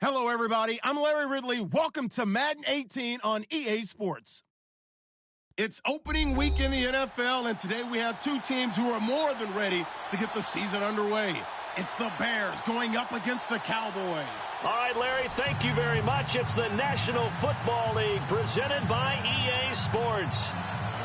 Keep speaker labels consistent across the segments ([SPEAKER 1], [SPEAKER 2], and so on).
[SPEAKER 1] Hello, everybody. I'm Larry Ridley. Welcome to Madden 18 on EA Sports. It's opening week in the NFL, and today we have two teams who are more than ready to get the season underway. It's the Bears going up against the Cowboys.
[SPEAKER 2] All right, Larry, thank you very much. It's the National Football League presented by EA Sports.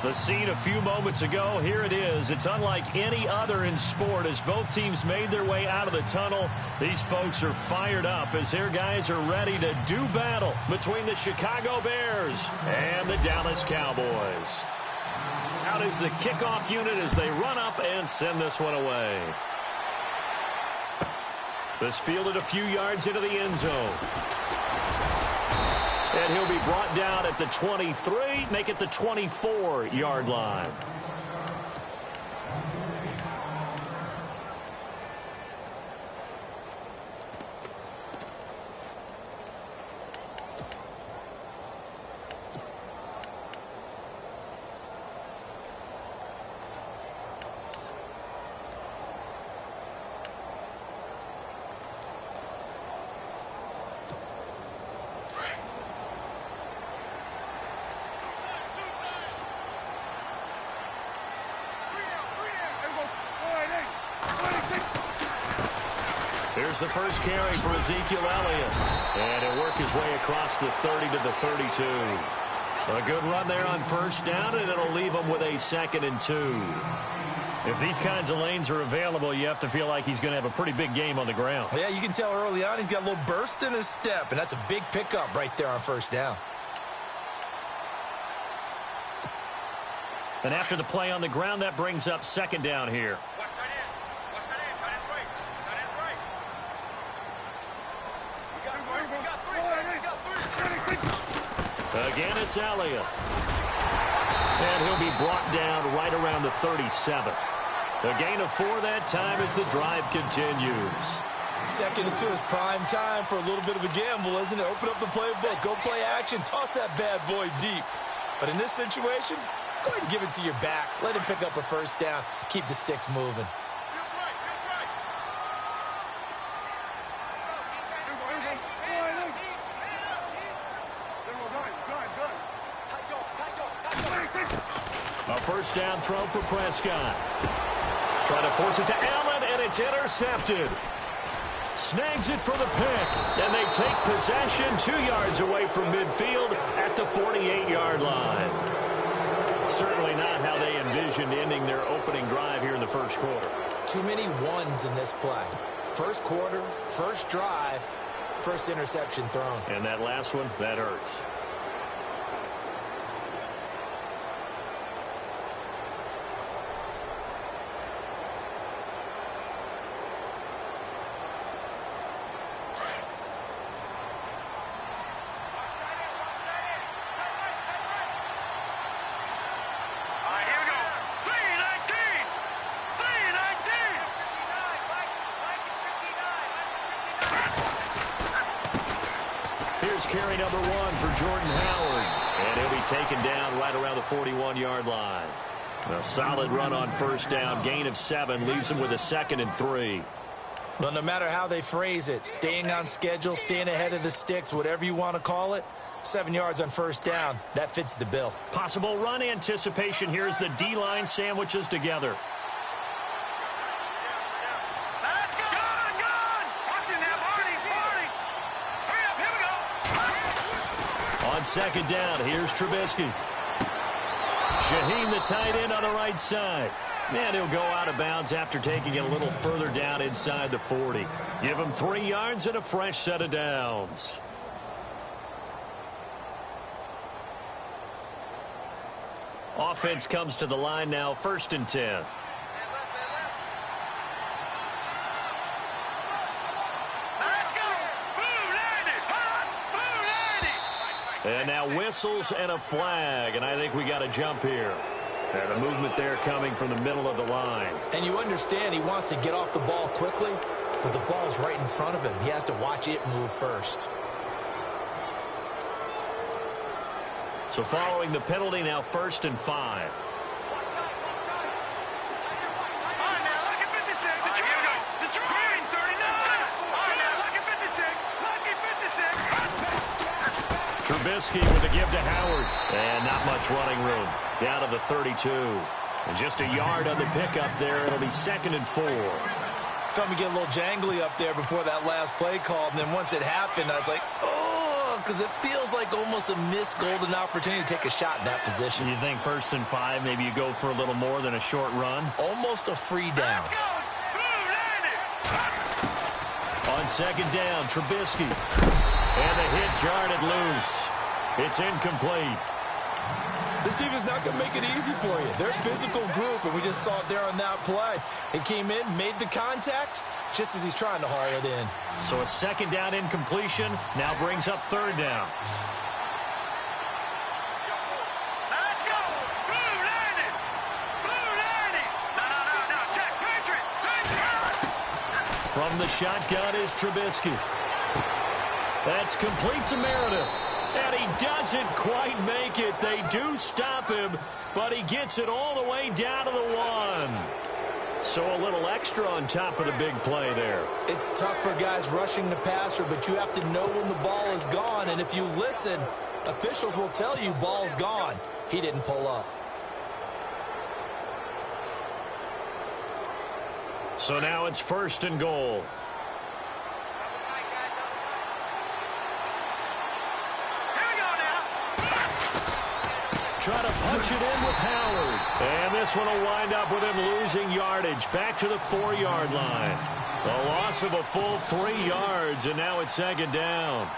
[SPEAKER 2] The scene a few moments ago, here it is. It's unlike any other in sport as both teams made their way out of the tunnel. These folks are fired up as their guys are ready to do battle between the Chicago Bears and the Dallas Cowboys. Out is the kickoff unit as they run up and send this one away. This fielded a few yards into the end zone. And he'll be brought down at the 23, make it the 24-yard line. Here's the first carry for Ezekiel Elliott. And he'll work his way across the 30 to the 32. A good run there on first down, and it'll leave him with a 2nd and 2. If these kinds of lanes are available, you have to feel like he's going to have a pretty big game on the ground.
[SPEAKER 3] Yeah, you can tell early on he's got a little burst in his step, and that's a big pickup right there on first down.
[SPEAKER 2] And after the play on the ground, that brings up 2nd down here. Again, it's Elliott. And he'll be brought down right around the 37. A gain of 4 that time as the drive continues.
[SPEAKER 3] 2nd and 2 is prime time for a little bit of a gamble, isn't it? Open up the playbook, go play action, toss that bad boy deep. But in this situation, go ahead and give it to your back. Let him pick up a first down. Keep the sticks moving.
[SPEAKER 2] First down throw for Prescott. Trying to force it to Allen, and it's intercepted. Snags it for the pick, and they take possession 2 yards away from midfield at the 48-yard line. Certainly not how they envisioned ending their opening drive here in the first quarter.
[SPEAKER 3] Too many ones in this play. First quarter, first drive, first interception thrown.
[SPEAKER 2] And that last one, that hurts. Carry number 1 for Jordan Howard. And he'll be taken down right around the 41-yard line. A solid run on first down. Gain of 7 leaves him with a 2nd and 3.
[SPEAKER 3] Well, no matter how they phrase it, staying on schedule, staying ahead of the sticks, whatever you want to call it, 7 yards on first down, that fits the bill.
[SPEAKER 2] Possible run anticipation here as the D-line sandwiches together. On 2nd down, here's Trubisky. Shaheen, the tight end, on the right side. And he'll go out of bounds after taking it a little further down inside the 40. Give him 3 yards and a fresh set of downs. Offense comes to the line now, 1st and 10. And now whistles and a flag, and I think we got a jump here. And a movement there coming from the middle of the line.
[SPEAKER 3] And you understand he wants to get off the ball quickly, but the ball's right in front of him. He has to watch it move first.
[SPEAKER 2] So following the penalty, now 1st and 5. Trubisky with the give to Howard. And not much running room. Down to the 32. And just a yard on the pickup there. It'll be 2nd and 4.
[SPEAKER 3] Felt me get a little jangly up there before that last play call. And then once it happened, I was like, oh, because it feels like almost a missed golden opportunity to take a shot in that position.
[SPEAKER 2] You think 1st and 5, maybe you go for a little more than a short run?
[SPEAKER 3] Almost a free down.
[SPEAKER 2] On 2nd down, Trubisky. And the hit jarred it loose. It's incomplete.
[SPEAKER 3] This defense is not going to make it easy for you. They're a physical group, and we just saw it there on that play. It came in, made the contact, just as he's trying to haul it in.
[SPEAKER 2] So a 2nd down incompletion now brings up 3rd down.
[SPEAKER 4] Let's go! Blue landed! Blue landed! No, check, Patriot!
[SPEAKER 2] From the shotgun is Trubisky. That's complete to Meredith. And he doesn't quite make it. They do stop him, but he gets it all the way down to the 1. So a little extra on top of the big play there.
[SPEAKER 3] It's tough for guys rushing the passer, but you have to know when the ball is gone. And if you listen, officials will tell you ball's gone. He didn't pull up.
[SPEAKER 2] So now it's 1st and goal. Try to punch it in with Howard. And this one will wind up with him losing yardage. Back to the 4-yard line. A loss of a full 3 yards, and now it's 2nd down.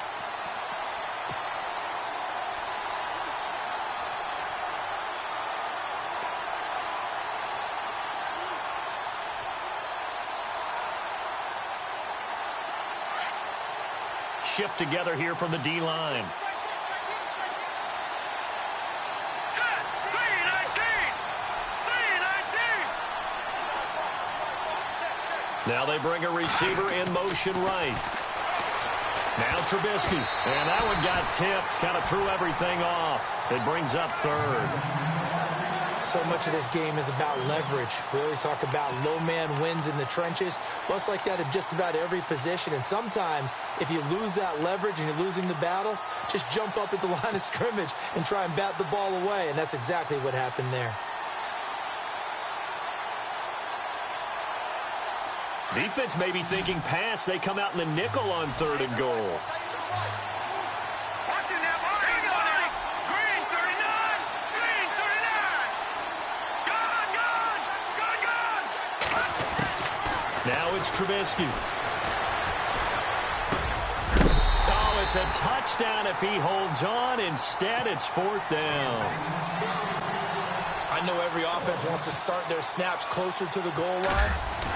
[SPEAKER 2] Shift together here from the D-line. Now they bring a receiver in motion right. Now Trubisky. And that one got tipped. Kind of threw everything off. It brings up 3rd.
[SPEAKER 3] So much of this game is about leverage. We always talk about low man wins in the trenches. Well, it's like that in just about every position. And sometimes, if you lose that leverage and you're losing the battle, just jump up at the line of scrimmage and try and bat the ball away. And that's exactly what happened there.
[SPEAKER 2] Defense may be thinking pass. They come out in the nickel on 3rd and goal.
[SPEAKER 4] Watching that line. Green 39. Green 39. Gone.
[SPEAKER 2] Now it's Trubisky. Oh, it's a touchdown if he holds on. Instead, it's 4th down.
[SPEAKER 3] I know every offense wants to start their snaps closer to the goal line,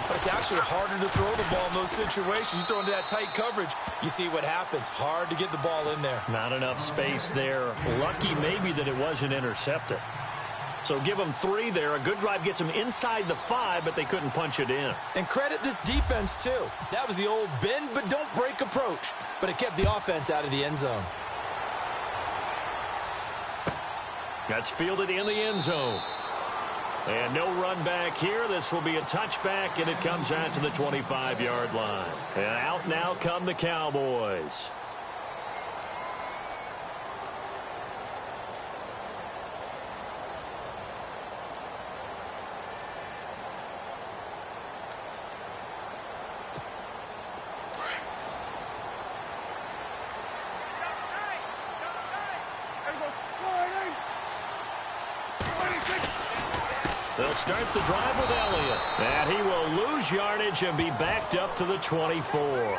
[SPEAKER 3] but it's actually harder to throw the ball in those situations. You throw into that tight coverage, you see what happens. Hard to get the ball in there.
[SPEAKER 2] Not enough space there. Lucky maybe that it wasn't intercepted. So give them 3 there. A good drive gets them inside the 5, but they couldn't punch it in.
[SPEAKER 3] And credit this defense, too. That was the old bend but don't break approach, but it kept the offense out of the end zone.
[SPEAKER 2] That's fielded in the end zone. And no run back here. This will be a touchback, and it comes out to the 25-yard line. And out now come the Cowboys. They'll start the drive with Elliott. And he will lose yardage and be backed up to the 24.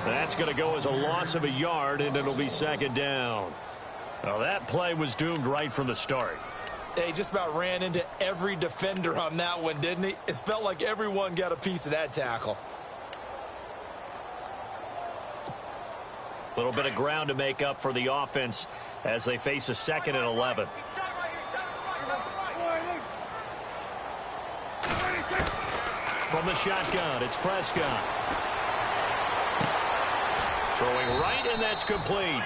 [SPEAKER 2] That's going to go as a loss of a yard, and it'll be 2nd down. Well, that play was doomed right from the start.
[SPEAKER 3] He just about ran into every defender on that one, didn't he? It felt like everyone got a piece of that tackle.
[SPEAKER 2] A little bit of ground to make up for the offense as they face a 2nd and 11. From the shotgun, it's Prescott. Throwing right, and that's complete.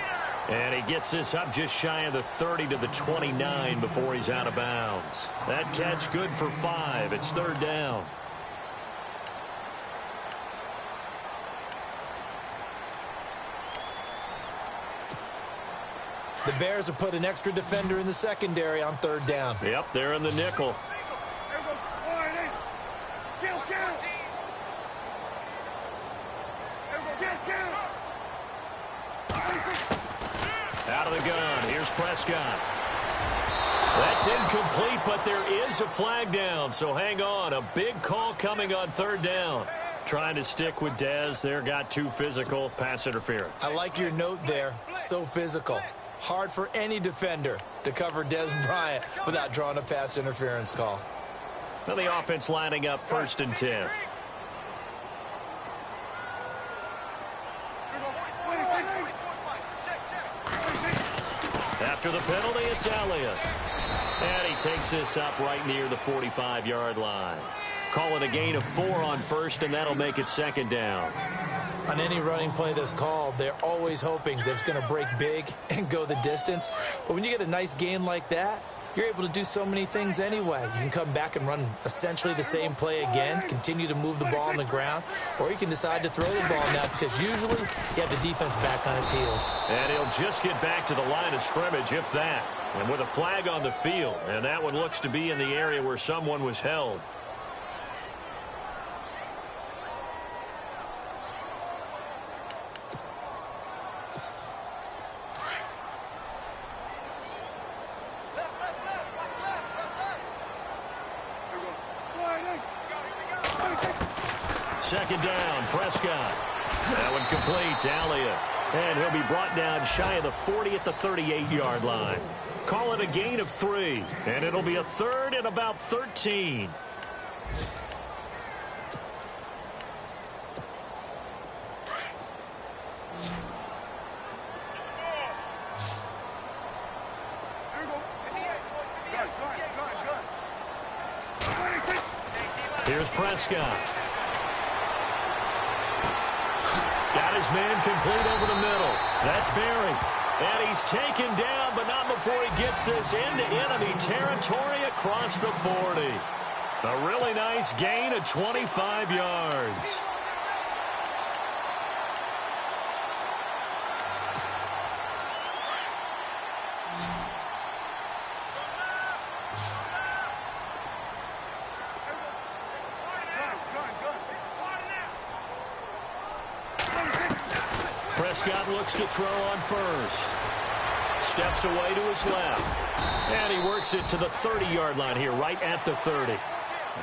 [SPEAKER 2] And he gets this up just shy of the 30 to the 29 before he's out of bounds. That catch good for 5. It's 3rd down.
[SPEAKER 3] The Bears have put an extra defender in the secondary on third down.
[SPEAKER 2] Yep, they're in the nickel. Out of the gun. Here's Prescott. That's incomplete, but there is a flag down, so hang on. A big call coming on third down. Trying to stick with Dez there, got too physical, pass interference.
[SPEAKER 3] I like your note there, so physical. Hard for any defender to cover Dez Bryant without drawing a pass interference call.
[SPEAKER 2] Now the offense lining up 1st and 10. After the penalty, it's Elliott. And he takes this up right near the 45-yard line. Call it a gain of 4 on 1st, and that'll make it 2nd down.
[SPEAKER 3] On any running play that's called, they're always hoping that it's going to break big and go the distance. But when you get a nice gain like that, you're able to do so many things anyway. You can come back and run essentially the same play again, continue to move the ball on the ground, or you can decide to throw the ball now because usually you have the defense back on its heels.
[SPEAKER 2] And he'll just get back to the line of scrimmage, if that. And with a flag on the field, and that one looks to be in the area where someone was held. Second down, Prescott. That one complete to Elliott. And he'll be brought down shy of the 40 at the 38-yard line. Call it a gain of 3. And it'll be a 3rd and about 13. Here's Prescott. Got his man complete over the middle. That's Barry. And he's taken down, but not before he gets this into enemy territory across the 40. A really nice gain of 25 yards. Prescott looks to throw on 1st. Steps away to his left. And he works it to the 30-yard line here, right at the 30.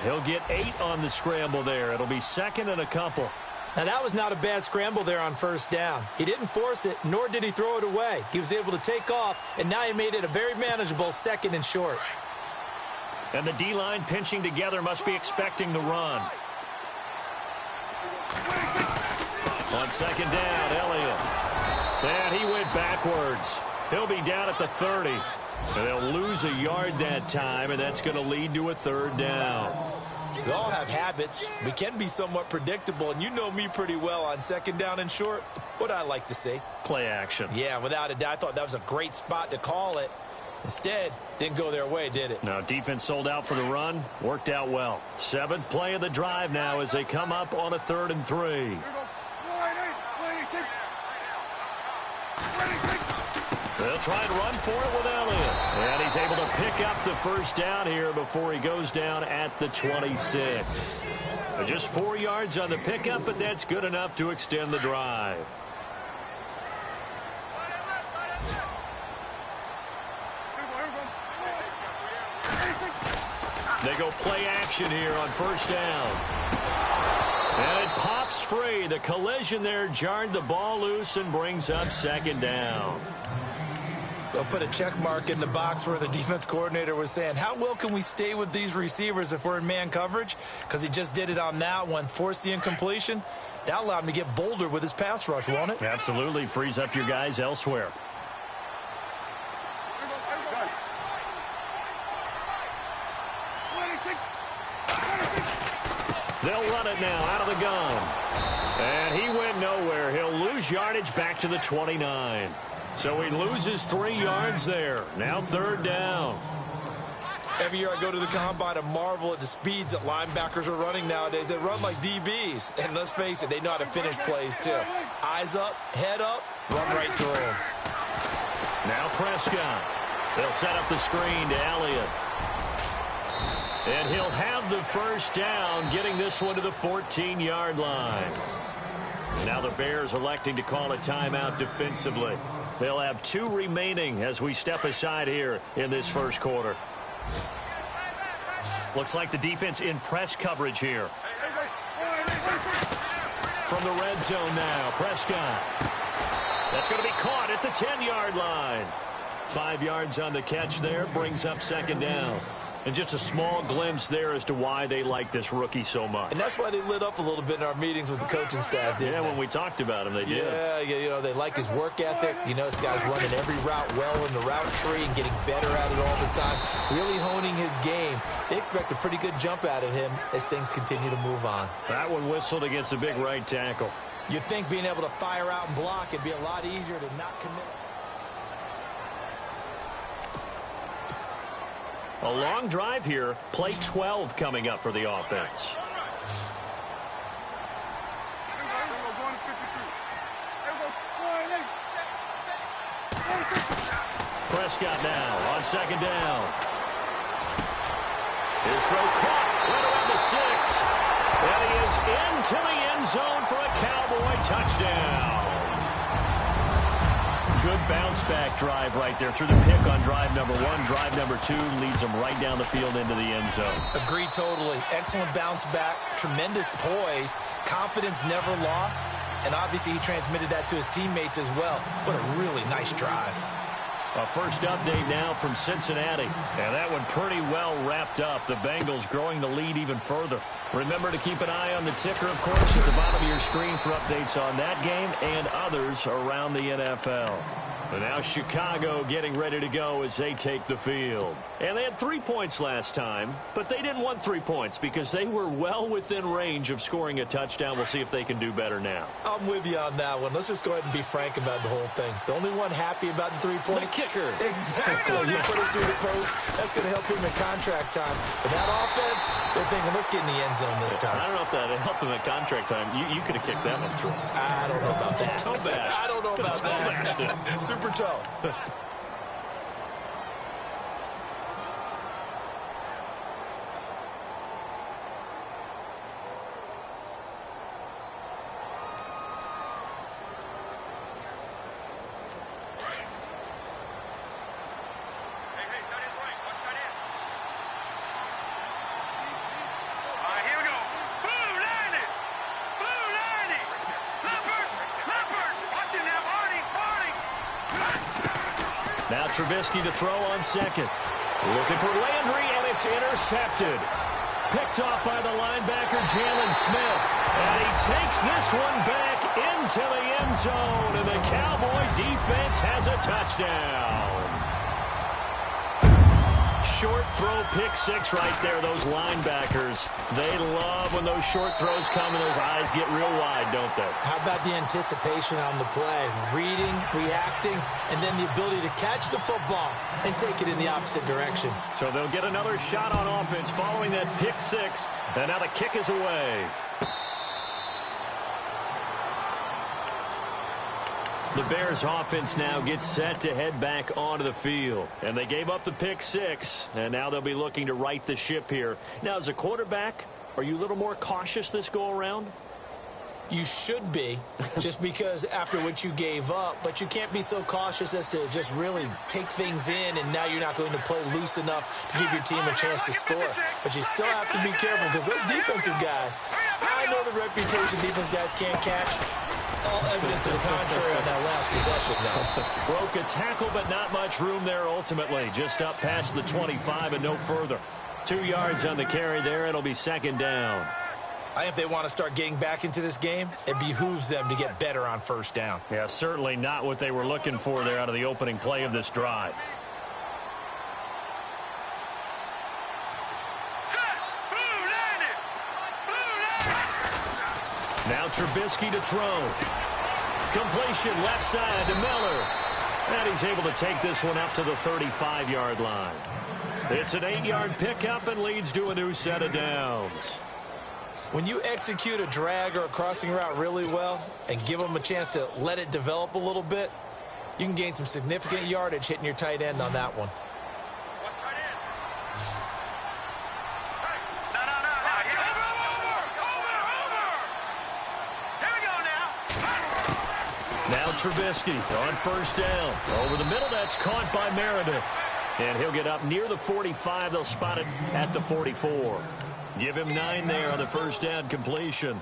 [SPEAKER 2] He'll get 8 on the scramble there. It'll be 2nd and a couple.
[SPEAKER 3] Now, that was not a bad scramble there on 1st down. He didn't force it, nor did he throw it away. He was able to take off, and now he made it a very manageable 2nd and short.
[SPEAKER 2] And the D-line pinching together must be expecting the run. On 2nd down, Elliott. And he went backwards. He'll be down at the 30. And they'll lose a yard that time, and that's going to lead to a 3rd down.
[SPEAKER 3] We all have habits. We can be somewhat predictable, and you know me pretty well on 2nd down and short. What I like to see?
[SPEAKER 2] Play action.
[SPEAKER 3] Yeah, without a doubt. I thought that was a great spot to call it. Instead, didn't go their way, did it?
[SPEAKER 2] No, defense sold out for the run. Worked out well. 7th play of the drive now as they come up on a 3rd and 3. They'll try and run for it with Elliott. And he's able to pick up the 1st down here before he goes down at the 26. Just 4 yards on the pickup, but that's good enough to extend the drive. They go play action here on 1st down. And it pops free. The collision there jarred the ball loose and brings up 2nd down.
[SPEAKER 3] They'll put a check mark in the box where the defense coordinator was saying, how well can we stay with these receivers if we're in man coverage? Because he just did it on that one, forced the incompletion. That allowed him to get bolder with his pass rush, won't it?
[SPEAKER 2] Absolutely. Frees up your guys elsewhere. They'll run it now out of the gun. And he went nowhere. He'll lose yardage back to the 29. So he loses 3 yards there. Now 3rd down.
[SPEAKER 3] Every year I go to the combine and marvel at the speeds that linebackers are running nowadays. They run like DBs. And let's face it, they know how to finish plays too. Eyes up, head up, run right through them.
[SPEAKER 2] Now Prescott. They'll set up the screen to Elliott. And he'll have the first down, getting this one to the 14-yard line. Now the Bears electing to call a timeout defensively. They'll have 2 remaining as we step aside here in this first quarter. Looks like the defense in press coverage here. From the red zone now, Prescott. That's going to be caught at the 10-yard line. 5 yards on the catch there, brings up second down. And just a small glimpse there as to why they like this rookie so much.
[SPEAKER 3] And that's why they lit up a little bit in our meetings with the coaching staff, didn't they?
[SPEAKER 2] When we talked about him, they did.
[SPEAKER 3] Yeah, they like his work ethic. This guy's running every route well in the route tree and getting better at it all the time. Really honing his game. They expect a pretty good jump out of him as things continue to move on.
[SPEAKER 2] That one whistled against a big right tackle.
[SPEAKER 3] You'd think being able to fire out and block would be a lot easier to not commit.
[SPEAKER 2] A long drive here. Play 12 coming up for the offense. Prescott now on second down. His throw caught right around the 6. And he is into the end zone for a Cowboy touchdown. Good bounce-back drive right there through the pick on drive number 1. Drive number 2 leads them right down the field into the end zone.
[SPEAKER 3] Agree totally. Excellent bounce back, tremendous poise, confidence never lost, and obviously he transmitted that to his teammates as well. What a really nice drive.
[SPEAKER 2] A first update now from Cincinnati. And that one pretty well wrapped up. The Bengals growing the lead even further. Remember to keep an eye on the ticker, of course, at the bottom of your screen for updates on that game and others around the NFL. And now Chicago getting ready to go as they take the field. And they had 3 points last time, but they didn't want 3 points because they were well within range of scoring a touchdown. We'll see if they can do better now.
[SPEAKER 3] I'm with you on that one. Let's just go ahead and be frank about the whole thing. The only one happy about the 3-point.
[SPEAKER 2] The kicker.
[SPEAKER 3] Exactly. You put it through the post. That's going to help him in contract time. But that offense, they're thinking, let's get in the end zone this time.
[SPEAKER 2] I don't know if that helped him at contract time. You could have kicked that one through.
[SPEAKER 3] I don't know about that.
[SPEAKER 2] Toe bash.
[SPEAKER 3] I don't know about that. Super toe.
[SPEAKER 2] Now Trubisky to throw on second. Looking for Landry, and it's intercepted. Picked off by the linebacker, Jalen Smith. And he takes this one back into the end zone, and the Cowboy defense has a touchdown. Short throw, pick 6 right there. Those linebackers, they love when those short throws come and those eyes get real wide, don't they?
[SPEAKER 3] How about the anticipation on the play? Reading, reacting, and then the ability to catch the football and take it in the opposite direction.
[SPEAKER 2] So they'll get another shot on offense following that pick 6, and now the kick is away. The Bears offense now gets set to head back onto the field. And they gave up the pick 6, and now they'll be looking to right the ship here. Now, as a quarterback, are you a little more cautious this go-around?
[SPEAKER 3] You should be, just because after what you gave up, but you can't be so cautious as to just really take things in, and now you're not going to play loose enough to give your team a chance to score. But you still have to be careful because those defensive guys, I know the reputation defense guys can't catch. All evidence to the contrary on that last possession now.
[SPEAKER 2] Broke a tackle, but not much room there ultimately. Just up past the 25 and no further. 2 yards on the carry there. It'll be second down.
[SPEAKER 3] I think if they want to start getting back into this game, it behooves them to get better on first down.
[SPEAKER 2] Yeah, certainly not what they were looking for there out of the opening play of this drive. Now Trubisky to throw. Completion left side to Miller. And he's able to take this one up to the 35-yard line. It's an 8-yard pickup and leads to a new set of downs.
[SPEAKER 3] When you execute a drag or a crossing route really well and give them a chance to let it develop a little bit, You can gain some significant yardage hitting your tight end on that one.
[SPEAKER 2] Now Trubisky on first down. Over the middle, that's caught by Meredith. And he'll get up near the 45. They'll spot it at the 44. Give him 9 there on the first down completion.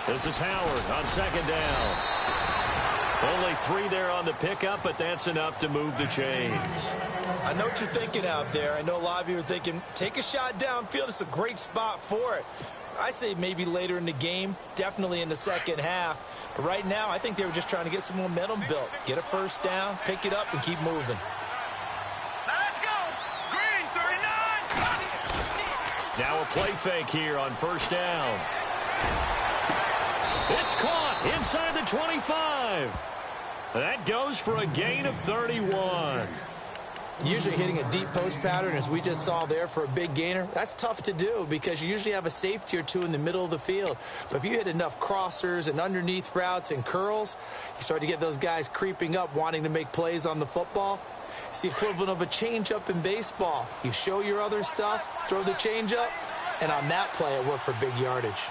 [SPEAKER 2] This is Howard on second down. Only 3 there on the pickup, but that's enough to move the chains.
[SPEAKER 3] I know what you're thinking out there. I know a lot of you are thinking, take a shot downfield. It's a great spot for it. I'd say maybe later in the game, definitely in the second half. But right now, I think they were just trying to get some momentum built. Get a first down, pick it up, and keep moving.
[SPEAKER 4] Let's go. Green, 39.
[SPEAKER 2] Now a play fake here on first down. It's caught inside the 25. That goes for a gain of 31.
[SPEAKER 3] Usually hitting a deep post pattern, as we just saw there, for a big gainer, that's tough to do because you usually have a safety or two in the middle of the field. But if you hit enough crossers and underneath routes and curls, you start to get those guys creeping up, wanting to make plays on the football. It's the equivalent of a changeup in baseball. You show your other stuff, throw the changeup, and on that play, it worked for big yardage.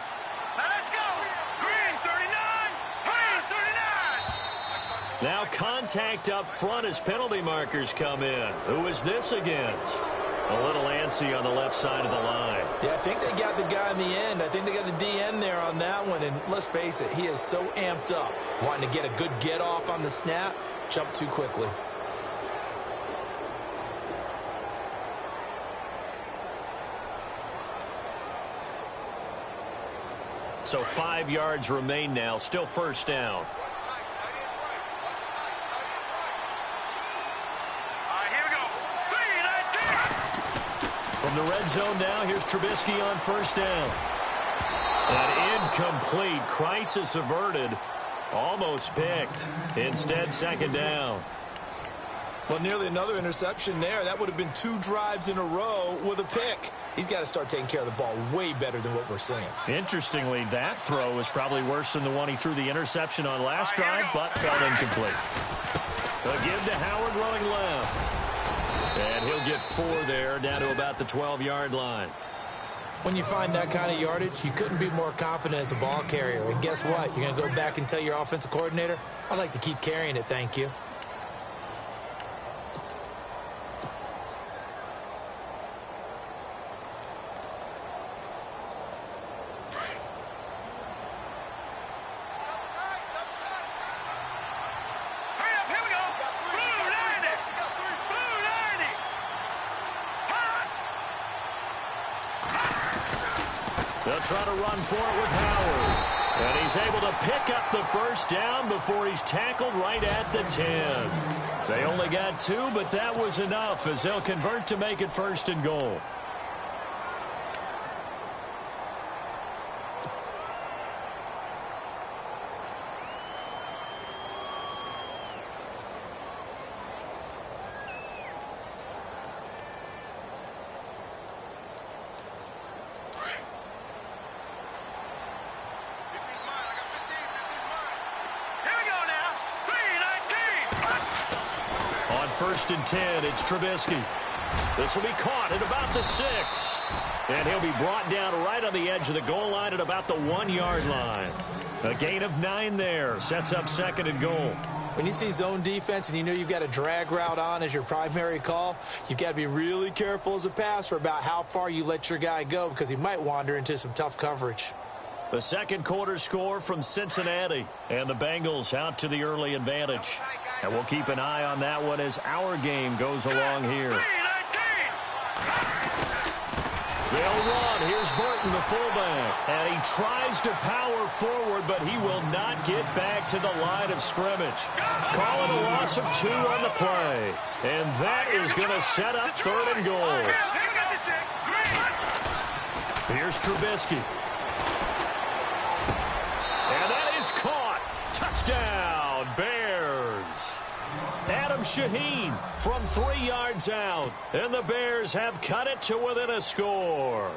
[SPEAKER 2] Now contact up front as penalty markers come in. Who is this against? A little antsy on the left side of the line.
[SPEAKER 3] Yeah, I think they got the guy in the end. I think they got the DN there on that one. And let's face it, he is so amped up, wanting to get a good get off on the snap, jump too quickly.
[SPEAKER 2] So 5 yards remain now, still first down. From the red zone now, here's Trubisky on first down. An incomplete, crisis averted, almost picked. Instead, second down.
[SPEAKER 3] Well, nearly another interception there. That would have been 2 drives in a row with a pick. He's got to start taking care of the ball way better than what we're seeing.
[SPEAKER 2] Interestingly, that throw was probably worse than the one he threw the interception on last drive, but fell incomplete. A give to Howard running left. And he'll get 4 there, down to about the 12-yard line.
[SPEAKER 3] When you find that kind of yardage, you couldn't be more confident as a ball carrier. And guess what? You're going to go back and tell your offensive coordinator, I'd like to keep carrying it, thank you.
[SPEAKER 2] They'll try to run for it with Howard. And he's able to pick up the first down before he's tackled right at the 10. They only got 2, but that was enough as they'll convert to make it first and goal. First and 10, it's Trubisky. This will be caught at about the 6. And he'll be brought down right on the edge of the goal line at about the 1-yard line. A gain of 9 there. Sets up second and goal.
[SPEAKER 3] When you see zone defense and you know you've got a drag route on as your primary call, you've got to be really careful as a passer about how far you let your guy go because he might wander into some tough coverage.
[SPEAKER 2] The second quarter score from Cincinnati. And the Bengals out to the early advantage. And we'll keep an eye on that one as our game goes along here. They'll run. Here's Burton, the fullback. And he tries to power forward, but he will not get back to the line of scrimmage. Call it a loss of 2 on the play. And that is going to set up third and goal. Here's Trubisky. And that is caught. Touchdown, Bears. Adam from Shaheen from 3 yards out. And the Bears have cut it to within a score.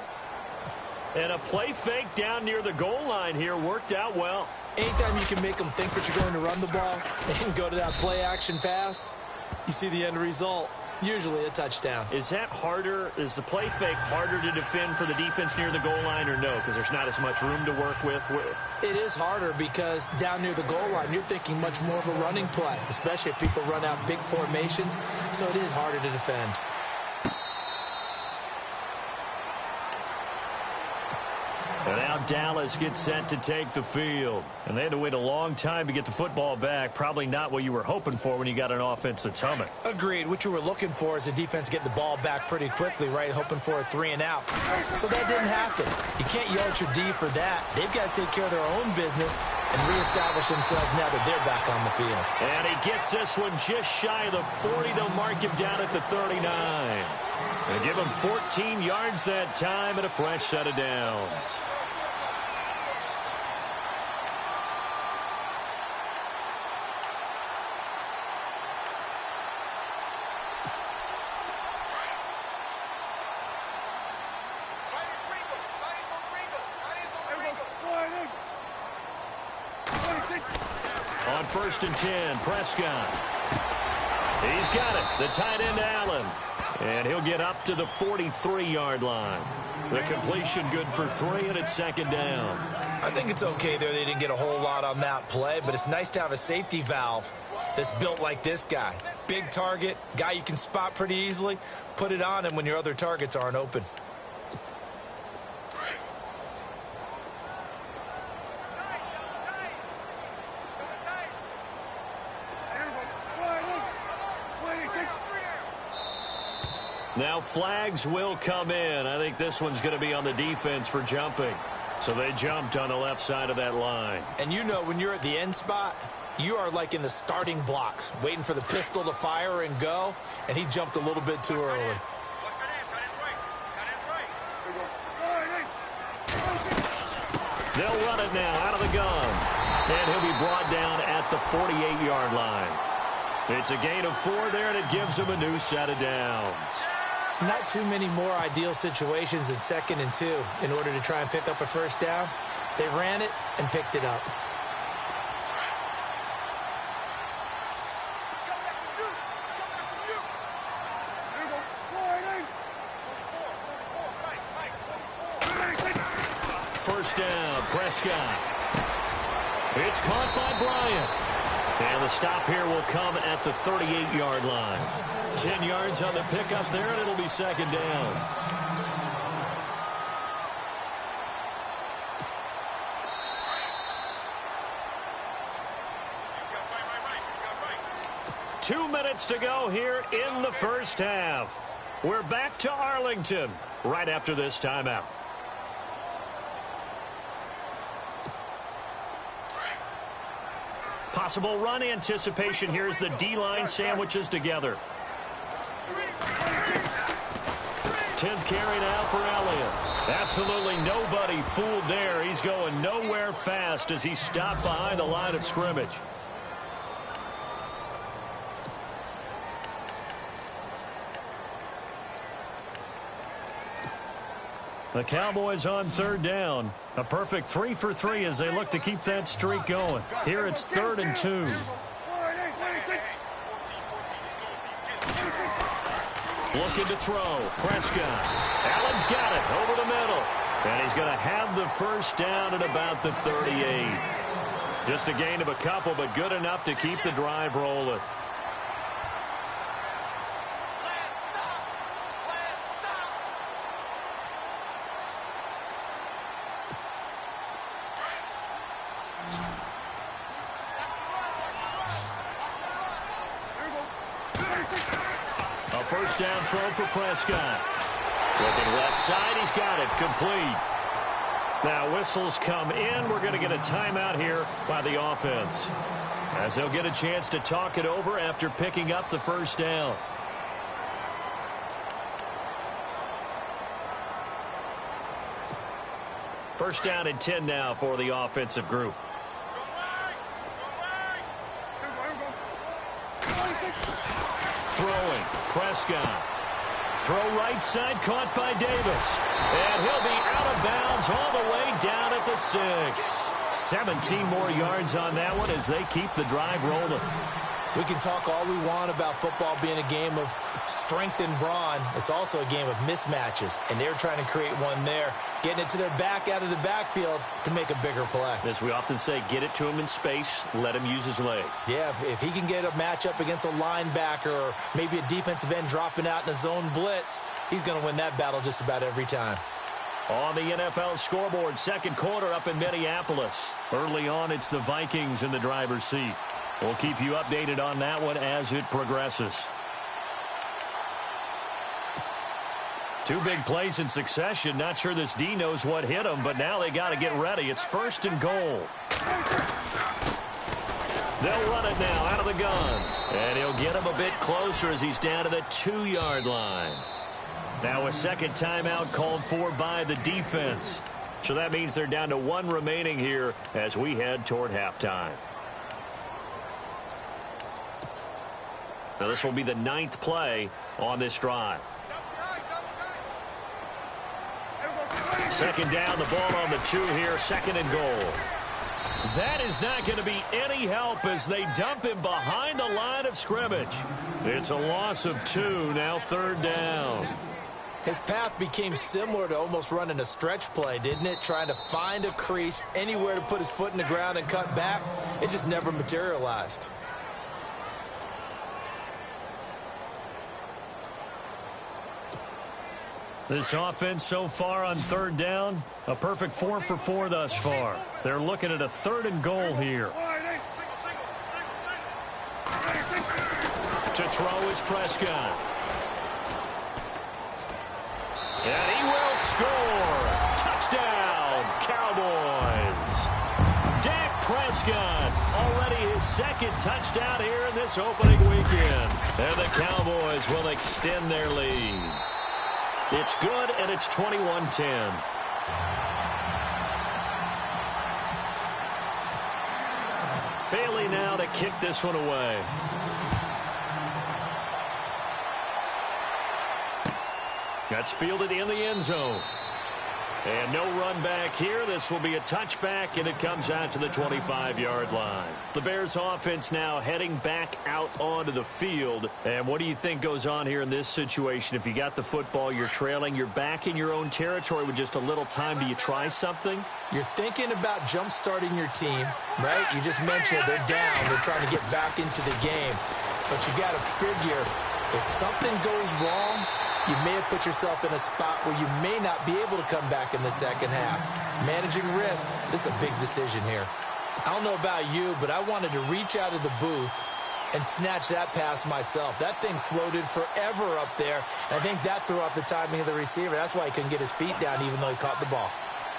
[SPEAKER 2] And a play fake down near the goal line here worked out well.
[SPEAKER 3] Anytime you can make them think that you're going to run the ball and go to that play action pass, you see the end result. Usually a touchdown.
[SPEAKER 2] Is that harder? Is the play fake harder to defend for the defense near the goal line or no? Because there's not as much room to work with?
[SPEAKER 3] It is harder because down near the goal line, you're thinking much more of a running play, especially if people run out big formations. So it is harder to defend.
[SPEAKER 2] And now Dallas gets set to take the field. And they had to wait a long time to get the football back. Probably not what you were hoping for when you got an offense that's humming.
[SPEAKER 3] Agreed. What you were looking for is the defense get the ball back pretty quickly, right? Hoping for a 3 and out. So that didn't happen. You can't yell at your D for that. They've got to take care of their own business and reestablish themselves now that they're back on the field.
[SPEAKER 2] And he gets this one just shy of the 40. They'll mark him down at the 39. And give him 14 yards that time and a fresh set of downs. On 1st and 10, Prescott. He's got it. The tight end, Allen. And he'll get up to the 43-yard line. The completion good for 3, and it's 2nd down.
[SPEAKER 3] I think it's okay there. They didn't get a whole lot on that play, but it's nice to have a safety valve that's built like this guy. Big target, guy you can spot pretty easily. Put it on him when your other targets aren't open.
[SPEAKER 2] Now flags will come in. I think this one's going to be on the defense for jumping. So they jumped on the left side of that line.
[SPEAKER 3] And you know when you're at the end spot, you are like in the starting blocks, waiting for the pistol to fire and go, and he jumped a little bit too early.
[SPEAKER 2] They'll run it now out of the gun. And he'll be brought down at the 48-yard line. It's a gain of 4 there, and it gives him a new set of downs.
[SPEAKER 3] Not too many more ideal situations in 2nd and 2 in order to try and pick up a first down. They ran it and picked it up.
[SPEAKER 2] First down, Prescott. It's caught by Bryant. And the stop here will come at the 38-yard line. 10 yards on the pickup there, and it'll be 2nd down. Two minutes to go here in the first half. We're back to Arlington right after this timeout. Possible run anticipation here as the D-line sandwiches together. 10th carry now for Elliott. Absolutely nobody fooled there. He's going nowhere fast as he stopped behind the line of scrimmage. The Cowboys on 3rd down. A perfect 3 for 3 as they look to keep that streak going. Here it's 3rd and 2. Looking to throw. Prescott. Allen's got it over the middle. And he's going to have the first down at about the 38. Just a gain of a couple, but good enough to keep the drive rolling. First down throw for Prescott. Looking left side, he's got it. Complete. Now whistles come in. We're going to get a timeout here by the offense, as they'll get a chance to talk it over after picking up the first down. First down and 10 now for the offensive group. Throwing, Prescott. Throw right side, caught by Davis. And he'll be out of bounds all the way down at the 6. 17 more yards on that one as they keep the drive rolling.
[SPEAKER 3] We can talk all we want about football being a game of strength and brawn. It's also a game of mismatches, and they're trying to create one there, getting it to their back out of the backfield to make a bigger play.
[SPEAKER 2] As we often say, get it to him in space, let him use his leg.
[SPEAKER 3] Yeah, if he can get a matchup against a linebacker or maybe a defensive end dropping out in a zone blitz, he's going to win that battle just about every time.
[SPEAKER 2] On the NFL scoreboard, second quarter up in Minneapolis. Early on, it's the Vikings in the driver's seat. We'll keep you updated on that one as it progresses. Two big plays in succession. Not sure this D knows what hit him, but now they got to get ready. It's 1st and goal. They'll run it now out of the gun. And he'll get him a bit closer as he's down to the 2-yard line. Now a second timeout called for by the defense. So that means they're down to 1 remaining here as we head toward halftime. Now this will be the 9th play on this drive. Second down, the ball on the 2 here, 2nd and goal. That is not going to be any help as they dump him behind the line of scrimmage. It's a loss of 2, now 3rd down.
[SPEAKER 3] His path became similar to almost running a stretch play, didn't it? Trying to find a crease, anywhere to put his foot in the ground and cut back. It just never materialized.
[SPEAKER 2] This offense so far on 3rd down, a perfect 4 for 4 thus far. They're looking at a 3rd and goal here. To throw is Prescott. And he will score. Touchdown, Cowboys. Dak Prescott, already his 2nd touchdown here in this opening weekend. And the Cowboys will extend their lead. It's good, and it's 21-10. Bailey now to kick this one away. That's fielded in the end zone. And no run back here. This will be a touchback, and it comes out to the 25-yard line. The Bears offense now heading back out onto the field. And what do you think goes on here in this situation? If you got the football, you're trailing, you're back in your own territory with just a little time. Do you try something?
[SPEAKER 3] You're thinking about jump-starting your team, right? You just mentioned it. They're down. They're trying to get back into the game. But you got to figure if something goes wrong, you may have put yourself in a spot where you may not be able to come back in the second half. Managing risk, this is a big decision here. I don't know about you, but I wanted to reach out of the booth and snatch that pass myself. That thing floated forever up there. I think that threw off the timing of the receiver. That's why he couldn't get his feet down even though he caught the ball.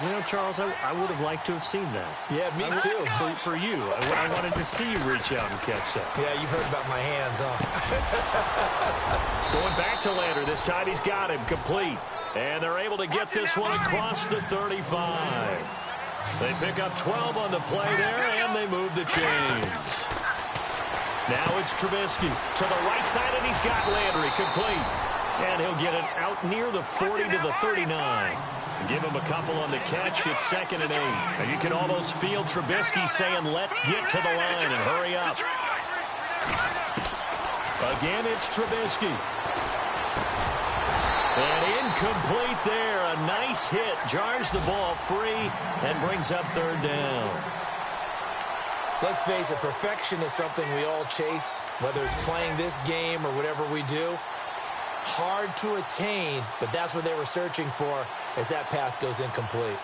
[SPEAKER 2] You know, Charles, I would have liked to have seen that.
[SPEAKER 3] Yeah, me too.
[SPEAKER 2] For you, I wanted to see you reach out and catch that.
[SPEAKER 3] Yeah, you've heard about my hands, huh?
[SPEAKER 2] Going back to Lander. This time he's got him complete. And they're able to get this one across the 35. They pick up 12 on the play there, and they move the chains. Now it's Trubisky to the right side, and he's got Landry complete. And he'll get it out near the 40 to the 39. Give him a couple on the catch. It's 2nd and 8. And you can almost feel Trubisky saying, let's get to the line and hurry up. Again, it's Trubisky. And incomplete there. A nice hit. Jars the ball free and brings up 3rd down.
[SPEAKER 3] Let's face it, perfection is something we all chase, whether it's playing this game or whatever we do. Hard to attain, but that's what they were searching for as that pass goes incomplete.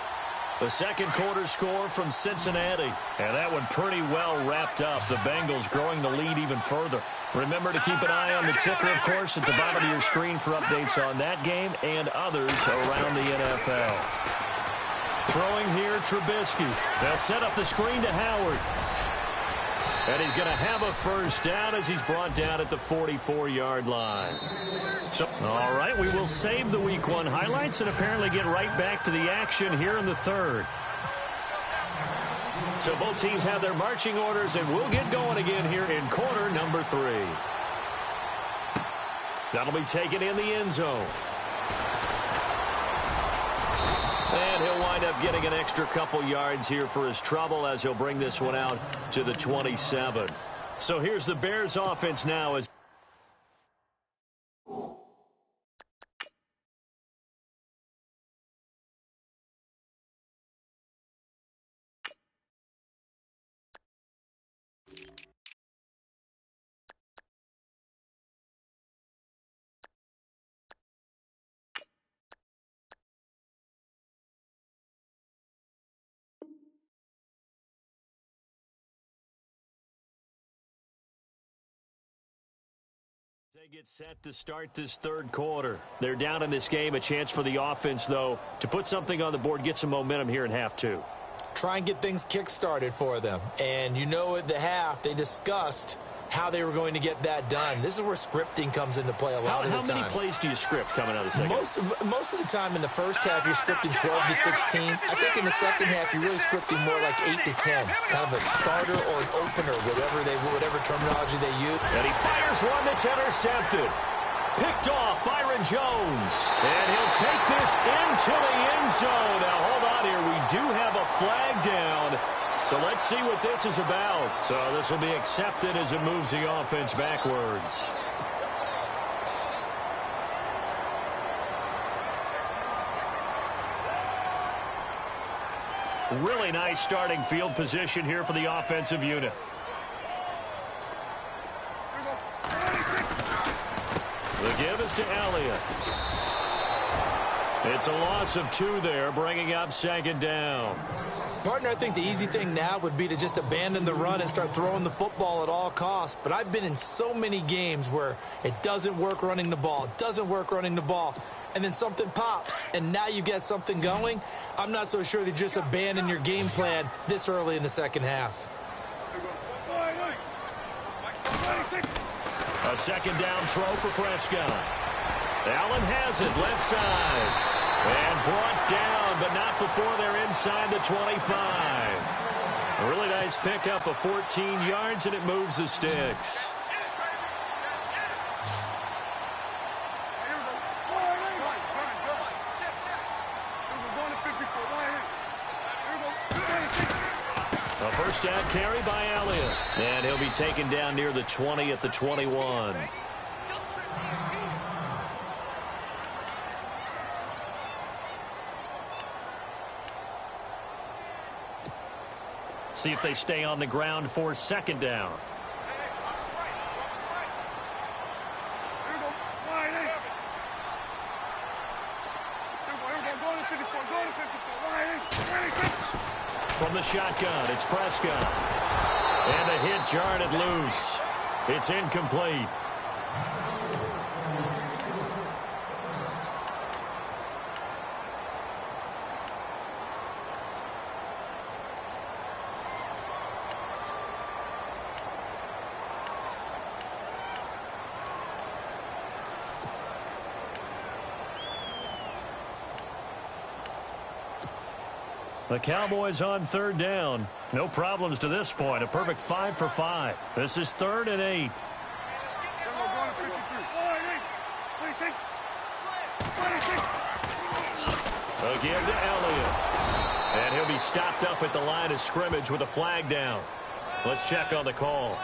[SPEAKER 2] The second quarter score from Cincinnati. And that one pretty well wrapped up. The Bengals growing the lead even further. Remember to keep an eye on the ticker, of course, at the bottom of your screen for updates on that game and others around the NFL. Throwing here, Trubisky. They'll set up the screen to Howard. And he's going to have a first down as he's brought down at the 44-yard line. So, all right, we will save the Week 1 highlights and apparently get right back to the action here in the 3rd. So both teams have their marching orders, and we'll get going again here in quarter number 3. That'll be taken in the end zone. And he'll wind up getting an extra couple yards here for his trouble as he'll bring this one out to the 27. So here's the Bears offense now as they get set to start this third quarter. They're down in this game. A chance for the offense, though, to put something on the board, get some momentum here in half two.
[SPEAKER 3] Try and get things kick-started for them. And you know at the half, they discussed how they were going to get that done. This is where scripting comes into play a lot of the time.
[SPEAKER 2] How many plays do you script coming out of the second?
[SPEAKER 3] Most of the time in the first half, you're scripting 12 to 16. I think in the second half, you're really scripting more like 8 to 10. Kind of a starter or an opener, whatever terminology they use.
[SPEAKER 2] And he fires one that's intercepted. Picked off Byron Jones. And he'll take this into the end zone. Now, hold on here. We do have a flag down. So let's see what this is about. So this will be accepted as it moves the offense backwards. Really nice starting field position here for the offensive unit. The give is to Elliott. It's a loss of 2 there, bringing up second down.
[SPEAKER 3] Partner, I think the easy thing now would be to just abandon the run and start throwing the football at all costs. But I've been in so many games where it doesn't work running the ball. And then something pops, and now you get something going. I'm not so sure that you just abandon your game plan this early in the second half.
[SPEAKER 2] A second down throw for Prescott. Allen has it, left side. And brought down, but not before they're inside the 25. A really nice pickup of 14 yards, and it moves the sticks. A first down carry by Elliott. And he'll be taken down near the 20 at the 21. See if they stay on the ground for second down. From the shotgun, it's Prescott. And a hit jarred it loose. It's incomplete. The Cowboys on third down. No problems to this point. A perfect 5 for 5. This is 3rd and 8. A give to Elliott. And he'll be stopped up at the line of scrimmage with a flag down. Let's check on the call.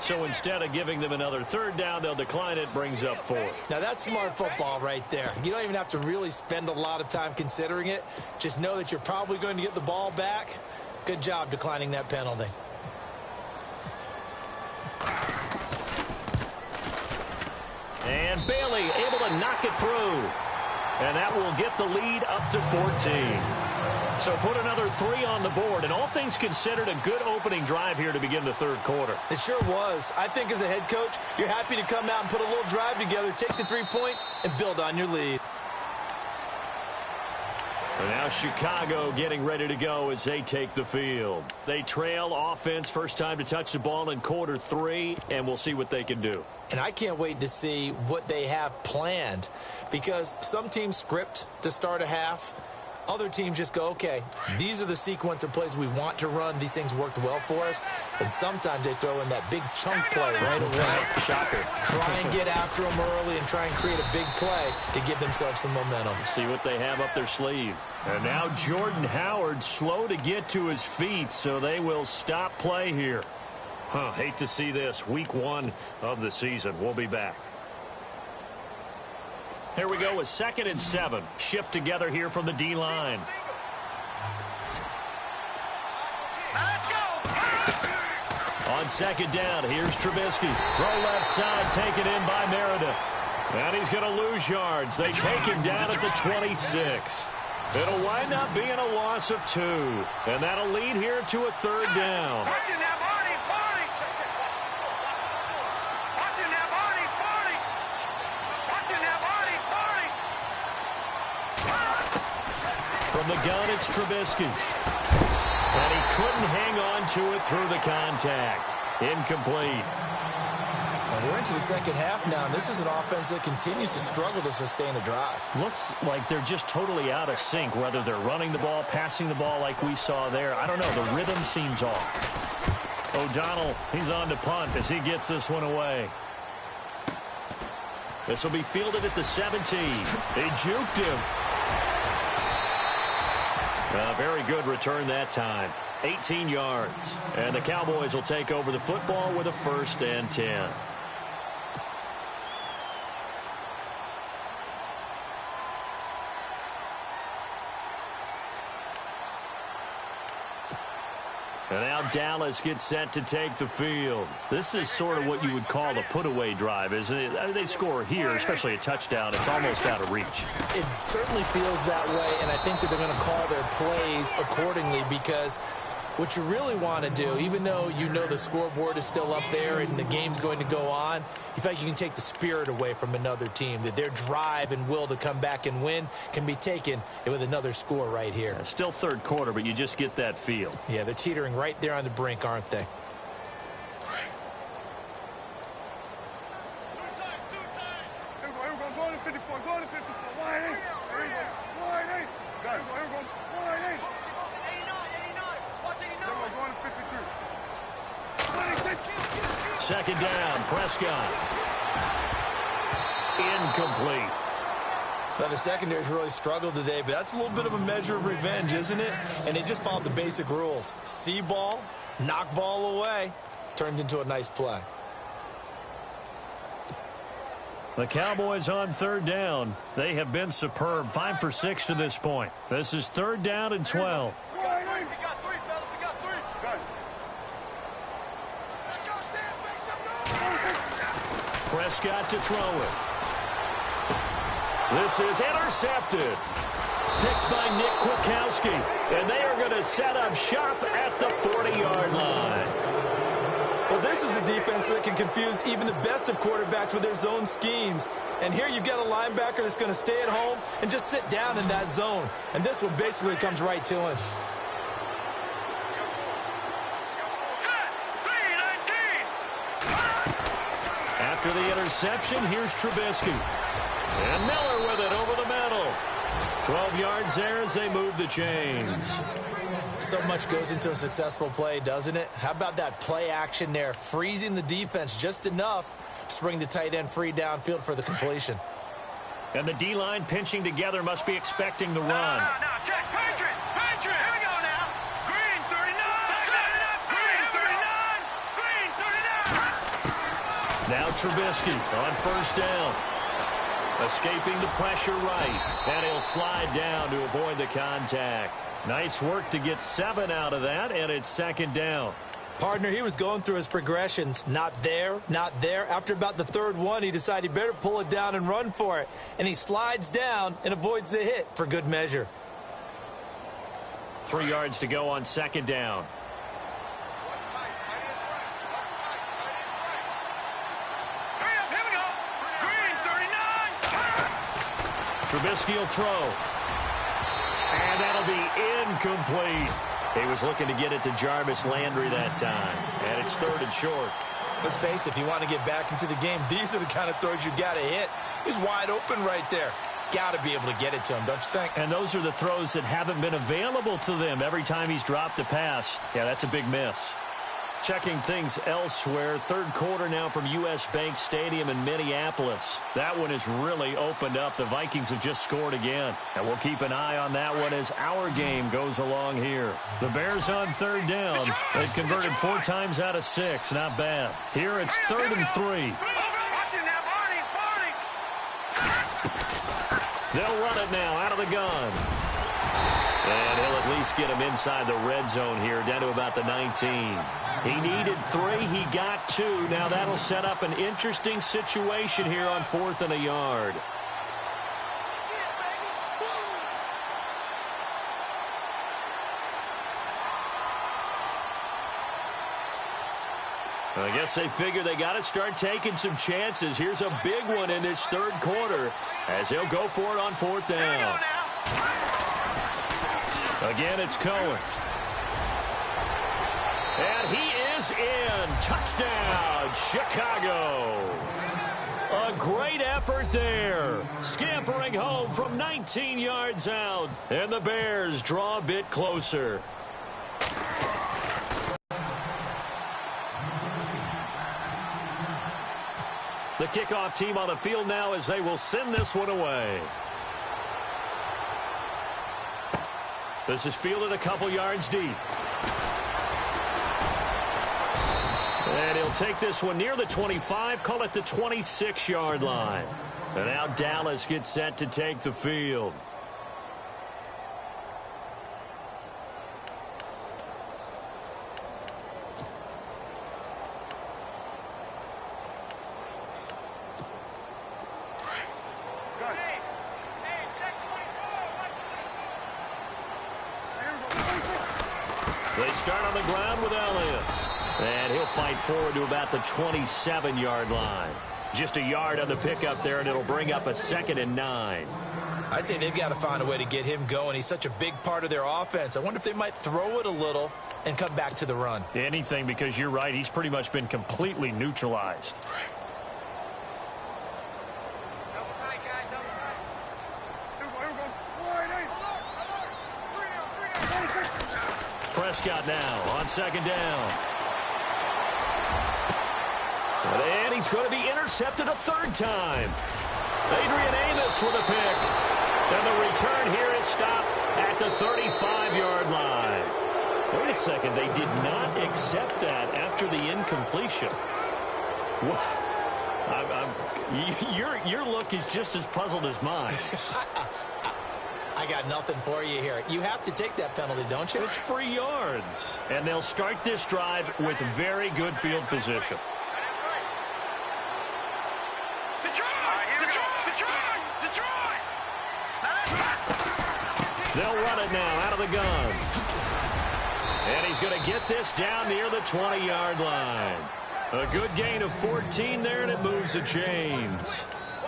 [SPEAKER 2] So instead of giving them another third down, they'll decline it, brings up 4.
[SPEAKER 3] Now that's smart football right there. You don't even have to really spend a lot of time considering it. Just know that you're probably going to get the ball back. Good job declining that penalty.
[SPEAKER 2] And Bailey able to knock it through. And that will get the lead up to 14. So put another 3 on the board, and all things considered, a good opening drive here to begin the third quarter.
[SPEAKER 3] It sure was. I think as a head coach, you're happy to come out and put a little drive together, take the 3 points, and build on your lead.
[SPEAKER 2] And now Chicago getting ready to go as they take the field. They trail offense, first time to touch the ball in quarter 3, and we'll see what they can do.
[SPEAKER 3] And I can't wait to see what they have planned, because some teams script to start a half. Other teams just go, okay, these are the sequence of plays we want to run. These things worked well for us. And sometimes they throw in that big chunk play right away.
[SPEAKER 2] Shocker.
[SPEAKER 3] Try and get after them early and try and create a big play to give themselves some momentum.
[SPEAKER 2] See what they have up their sleeve. And now Jordan Howard slow to get to his feet, so they will stop play here. Hate to see this. Week 1 of the season. We'll be back. Here we go with 2nd and 7. Shift together here from the D-line.
[SPEAKER 4] Let's go.
[SPEAKER 2] On 2nd down, here's Trubisky. Throw left side, taken in by Meredith. And he's going to lose yards. They take him down at the 26. It'll wind up being a loss of 2. And that'll lead here to a 3rd down.
[SPEAKER 4] Watching that body, body. Watching that body, body. Watching that body, body.
[SPEAKER 2] From the gun, it's Trubisky. And he couldn't hang on to it through the contact. Incomplete.
[SPEAKER 3] And we're into the second half now, and this is an offense that continues to struggle to sustain a drive.
[SPEAKER 2] Looks like they're just totally out of sync, whether they're running the ball, passing the ball like we saw there. I don't know. The rhythm seems off. O'Donnell, he's on to punt as he gets this one away. This will be fielded at the 17. They juked him. A very good return that time. 18 yards. And the Cowboys will take over the football with a 1st and 10. And now Dallas gets set to take the field. This is sort of what you would call a put-away drive, isn't it? I mean, they score here, especially a touchdown. It's almost out of reach.
[SPEAKER 3] It certainly feels that way, and I think that they're going to call their plays accordingly because what you really want to do, even though you know the scoreboard is still up there and the game's going to go on, you feel like you can take the spirit away from another team, that their drive and will to come back and win can be taken with another score right here.
[SPEAKER 2] Still 3rd quarter, but you just get that feel.
[SPEAKER 3] Yeah, they're teetering right there on the brink, aren't they?
[SPEAKER 2] Second down, Prescott. Incomplete.
[SPEAKER 3] Now, the secondary's really struggled today, but that's a little bit of a measure of revenge, isn't it? And they just followed the basic rules. See ball, knock ball away, turns into a nice play.
[SPEAKER 2] The Cowboys on 3rd down. They have been superb. 5 for 6 to this point. This is 3rd down and 12. Prescott to throw it. This is intercepted. Picked by Nick Kwiatkowski. And they are going to set up shop at the 40-yard line.
[SPEAKER 3] Well, this is a defense that can confuse even the best of quarterbacks with their zone schemes. And here you've got a linebacker that's going to stay at home and just sit down in that zone. And this one basically comes right to him.
[SPEAKER 2] After the interception, here's Trubisky. And Miller with it over the middle. 12 yards there as they move the chains.
[SPEAKER 3] So much goes into a successful play, doesn't it? How about that play action there? Freezing the defense just enough to bring the tight end free downfield for the completion.
[SPEAKER 2] And the D-line pinching together must be expecting the run.
[SPEAKER 4] No, check. Patriot. Here we go now. Green 39. Green 39. Green 39.
[SPEAKER 2] Now Trubisky on 1st down. Escaping the pressure right. And he'll slide down to avoid the contact. Nice work to get 7 out of that, and it's 2nd down.
[SPEAKER 3] Partner, he was going through his progressions. Not there, not there. After about the 3rd one, he decided he better pull it down and run for it. And he slides down and avoids the hit for good measure.
[SPEAKER 2] 3 yards to go on 2nd down.
[SPEAKER 4] Here we go. Green 39.
[SPEAKER 2] Trubisky will throw. And that'll be incomplete. He was looking to get it to Jarvis Landry that time. And it's 3rd and short.
[SPEAKER 3] Let's face it, if you want to get back into the game, these are the kind of throws you got to hit. He's wide open right there. Got to be able to get it to him, don't you think?
[SPEAKER 2] And those are the throws that haven't been available to them every time he's dropped a pass. Yeah, that's a big miss. Checking things elsewhere, third quarter now from U.S. Bank Stadium in Minneapolis. That one has really opened up. The Vikings have just scored again. And we'll keep an eye on that one as our game goes along here. The Bears on third down. They've converted 4 times out of 6. Not bad. Here it's 3rd and 3. They'll run it now out of the gun. And he'll at least get him inside the red zone here, down to about the 19. He needed 3. He got 2. Now that'll set up an interesting situation here on 4th and a yard. I guess they figure they got to start taking some chances. Here's a big one in this third quarter as he'll go for it on 4th down. Again, it's Cohen. And he is in. Touchdown, Chicago. A great effort there. Scampering home from 19 yards out. And the Bears draw a bit closer. The kickoff team on the field now as they will send this one away. This is fielded a couple yards deep. And he'll take this one near the 25, call it the 26-yard line. And now Dallas gets set to take the field. They start on the ground with Elliott. And he'll fight forward to about the 27-yard line. Just a yard on the pickup there, and it'll bring up a 2nd and 9.
[SPEAKER 3] I'd say they've got to find a way to get him going. He's such a big part of their offense. I wonder if they might throw it a little and come back to the run.
[SPEAKER 2] Anything, because you're right. He's pretty much been completely neutralized. Prescott now on 2nd down. And he's going to be intercepted a 3rd time. Adrian Amos with a pick. And the return here is stopped at the 35-yard line. Wait a second. They did not accept that after the incompletion. Your look is just as puzzled as mine.
[SPEAKER 3] I got nothing for you here. You have to take that penalty, don't you?
[SPEAKER 2] It's free yards. And they'll start this drive with very good field position. They'll run it now out of the gun. And he's going to get this down near the 20-yard line. A good gain of 14 there, and it moves the chains.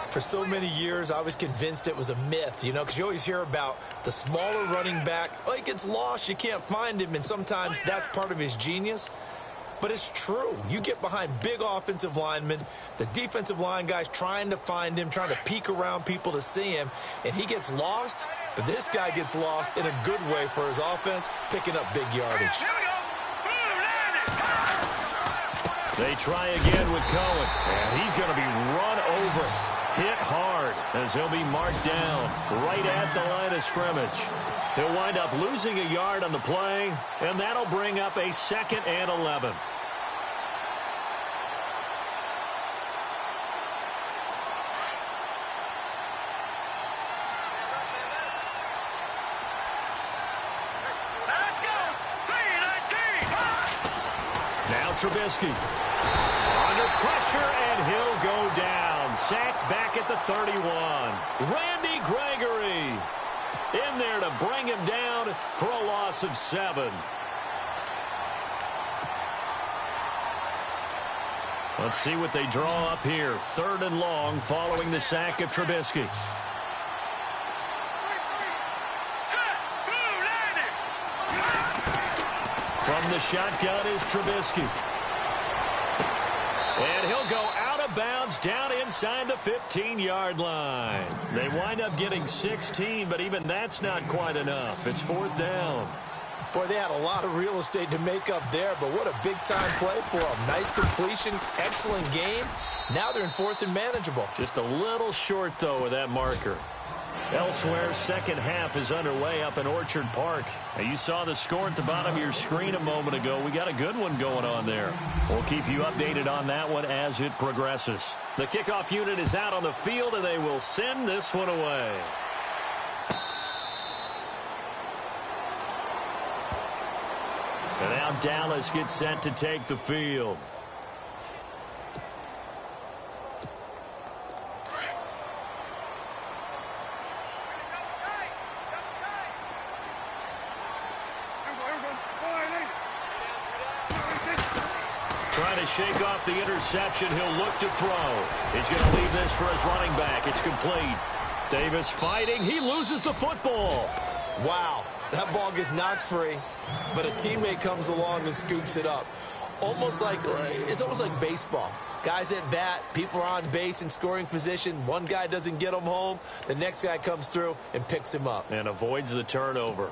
[SPEAKER 3] For so many years, I was convinced it was a myth, you know, because you always hear about the smaller running back. Oh, he gets lost, you can't find him, and sometimes that's part of his genius. But it's true. You get behind big offensive linemen, the defensive line guys trying to find him, trying to peek around people to see him, and he gets lost. But this guy gets lost in a good way for his offense, picking up big yardage.
[SPEAKER 2] They try again with Cohen, and he's going to be run over, hit hard, as he'll be marked down right at the line of scrimmage. He'll wind up losing a yard on the play, and that'll bring up a 2nd and 11.
[SPEAKER 4] Let's go! 3-19!
[SPEAKER 2] Now Trubisky. Under pressure, and he'll go down. Sacked back at the 31. Randy Gregory in there to bring him down for a loss of 7. Let's see what they draw up here. 3rd and long following the sack of Trubisky. From the shotgun is Trubisky. And he'll go out of bounds down inside inside the 15-yard line. They wind up getting 16, but even that's not quite enough. It's 4th down.
[SPEAKER 3] Boy, they had a lot of real estate to make up there, but what a big-time play for them. Nice completion, excellent game. Now they're in 4th and manageable.
[SPEAKER 2] Just a little short, though, with that marker. Elsewhere, second half is underway up in Orchard Park. Now, you saw the score at the bottom of your screen a moment ago. We got a good one going on there. We'll keep you updated on that one as it progresses. The kickoff unit is out on the field, and they will send this one away. And now Dallas gets set to take the field. Trying to shake off the interception. He'll look to throw. He's going to leave this for his running back. It's complete. Davis fighting. He loses the football.
[SPEAKER 3] Wow. That ball gets knocked free, but a teammate comes along and scoops it up. It's almost like baseball. Guys at bat, people are on base in scoring position. One guy doesn't get him home. The next guy comes through and picks him up.
[SPEAKER 2] And avoids the turnover.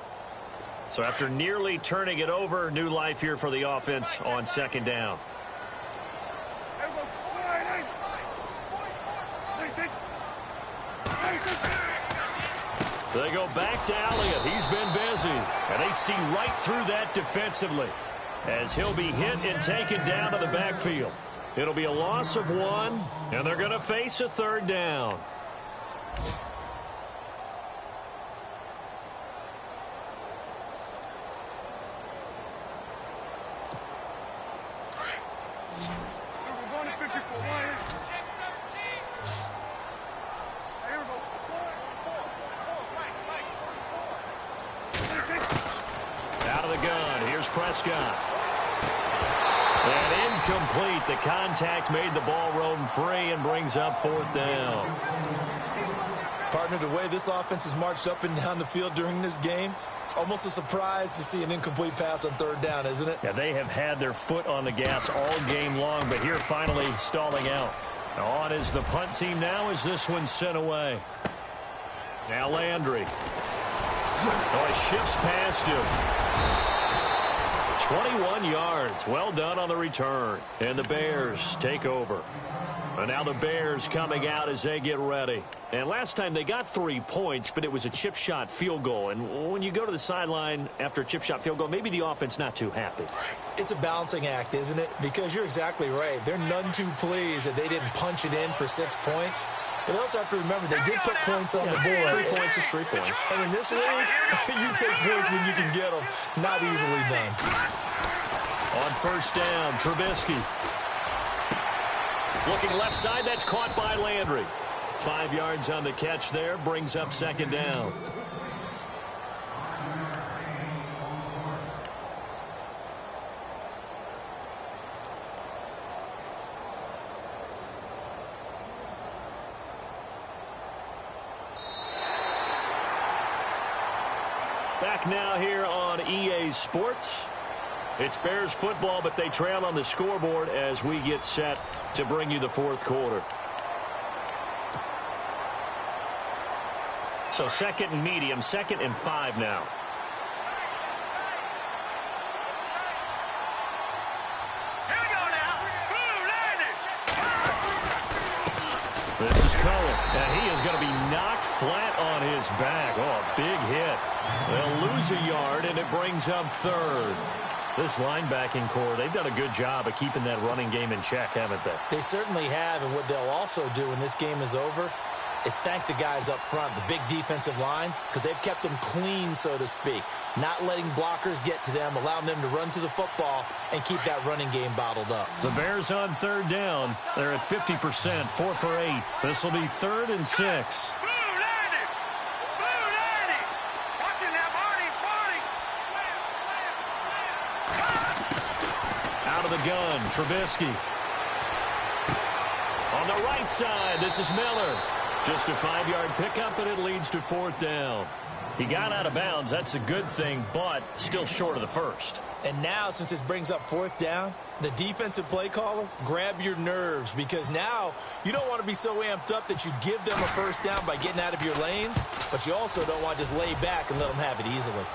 [SPEAKER 2] So after nearly turning it over, new life here for the offense on second down. They go back to Elliott. He's been busy. And they see right through that defensively as he'll be hit and taken down to the backfield. It'll be a loss of 1, and they're going to face a 3rd down. Prescott. And incomplete. The contact made the ball roam free and brings up 4th down.
[SPEAKER 3] Partner, the way this offense has marched up and down the field during this game, it's almost a surprise to see an incomplete pass on 3rd down, isn't it?
[SPEAKER 2] Yeah, they have had their foot on the gas all game long, but here finally stalling out. On is the punt team now as this one's sent away. Now Landry. Oh, he shifts past him. 21 yards. Well done on the return. And the Bears take over. And now the Bears coming out as they get ready. And last time they got 3 points, but it was a chip shot field goal. And when you go to the sideline after a chip shot field goal, maybe the offense not too happy.
[SPEAKER 3] It's a balancing act, isn't it? Because you're exactly right. They're none too pleased that they didn't punch it in for 6 points. But they also have to remember they did put points on the board.
[SPEAKER 2] 3 points is 3 points.
[SPEAKER 3] And in this league, you take points when you can get them. Not easily done.
[SPEAKER 2] On 1st down, Trubisky. Looking left side, that's caught by Landry. 5 yards on the catch there, brings up 2nd down. Back now here on EA Sports. It's Bears football, but they trail on the scoreboard as we get set to bring you the 4th quarter. So 2nd and medium, 2nd and 5 now.
[SPEAKER 4] Here we go now.
[SPEAKER 2] This is Cohen, and he is going to be knocked flat on his back. Oh, a big hit. They'll lose a yard, and it brings up 3rd. This linebacking core, they've done a good job of keeping that running game in check, haven't they?
[SPEAKER 3] They certainly have, and what they'll also do when this game is over is thank the guys up front, the big defensive line, because they've kept them clean, so to speak. Not letting blockers get to them, allowing them to run to the football and keep that running game bottled up.
[SPEAKER 2] The Bears on 3rd down. They're at 50%, 4 for 8. This will be 3rd and 6. Out of the gun, Trubisky. On the right side, this is Miller. Just a 5-yard pickup, and it leads to 4th down. He got out of bounds. That's a good thing, but still short of the first.
[SPEAKER 3] And now, since this brings up 4th down, the defensive play caller, grab your nerves, because now you don't want to be so amped up that you give them a 1st down by getting out of your lanes, but you also don't want to just lay back and let them have it easily.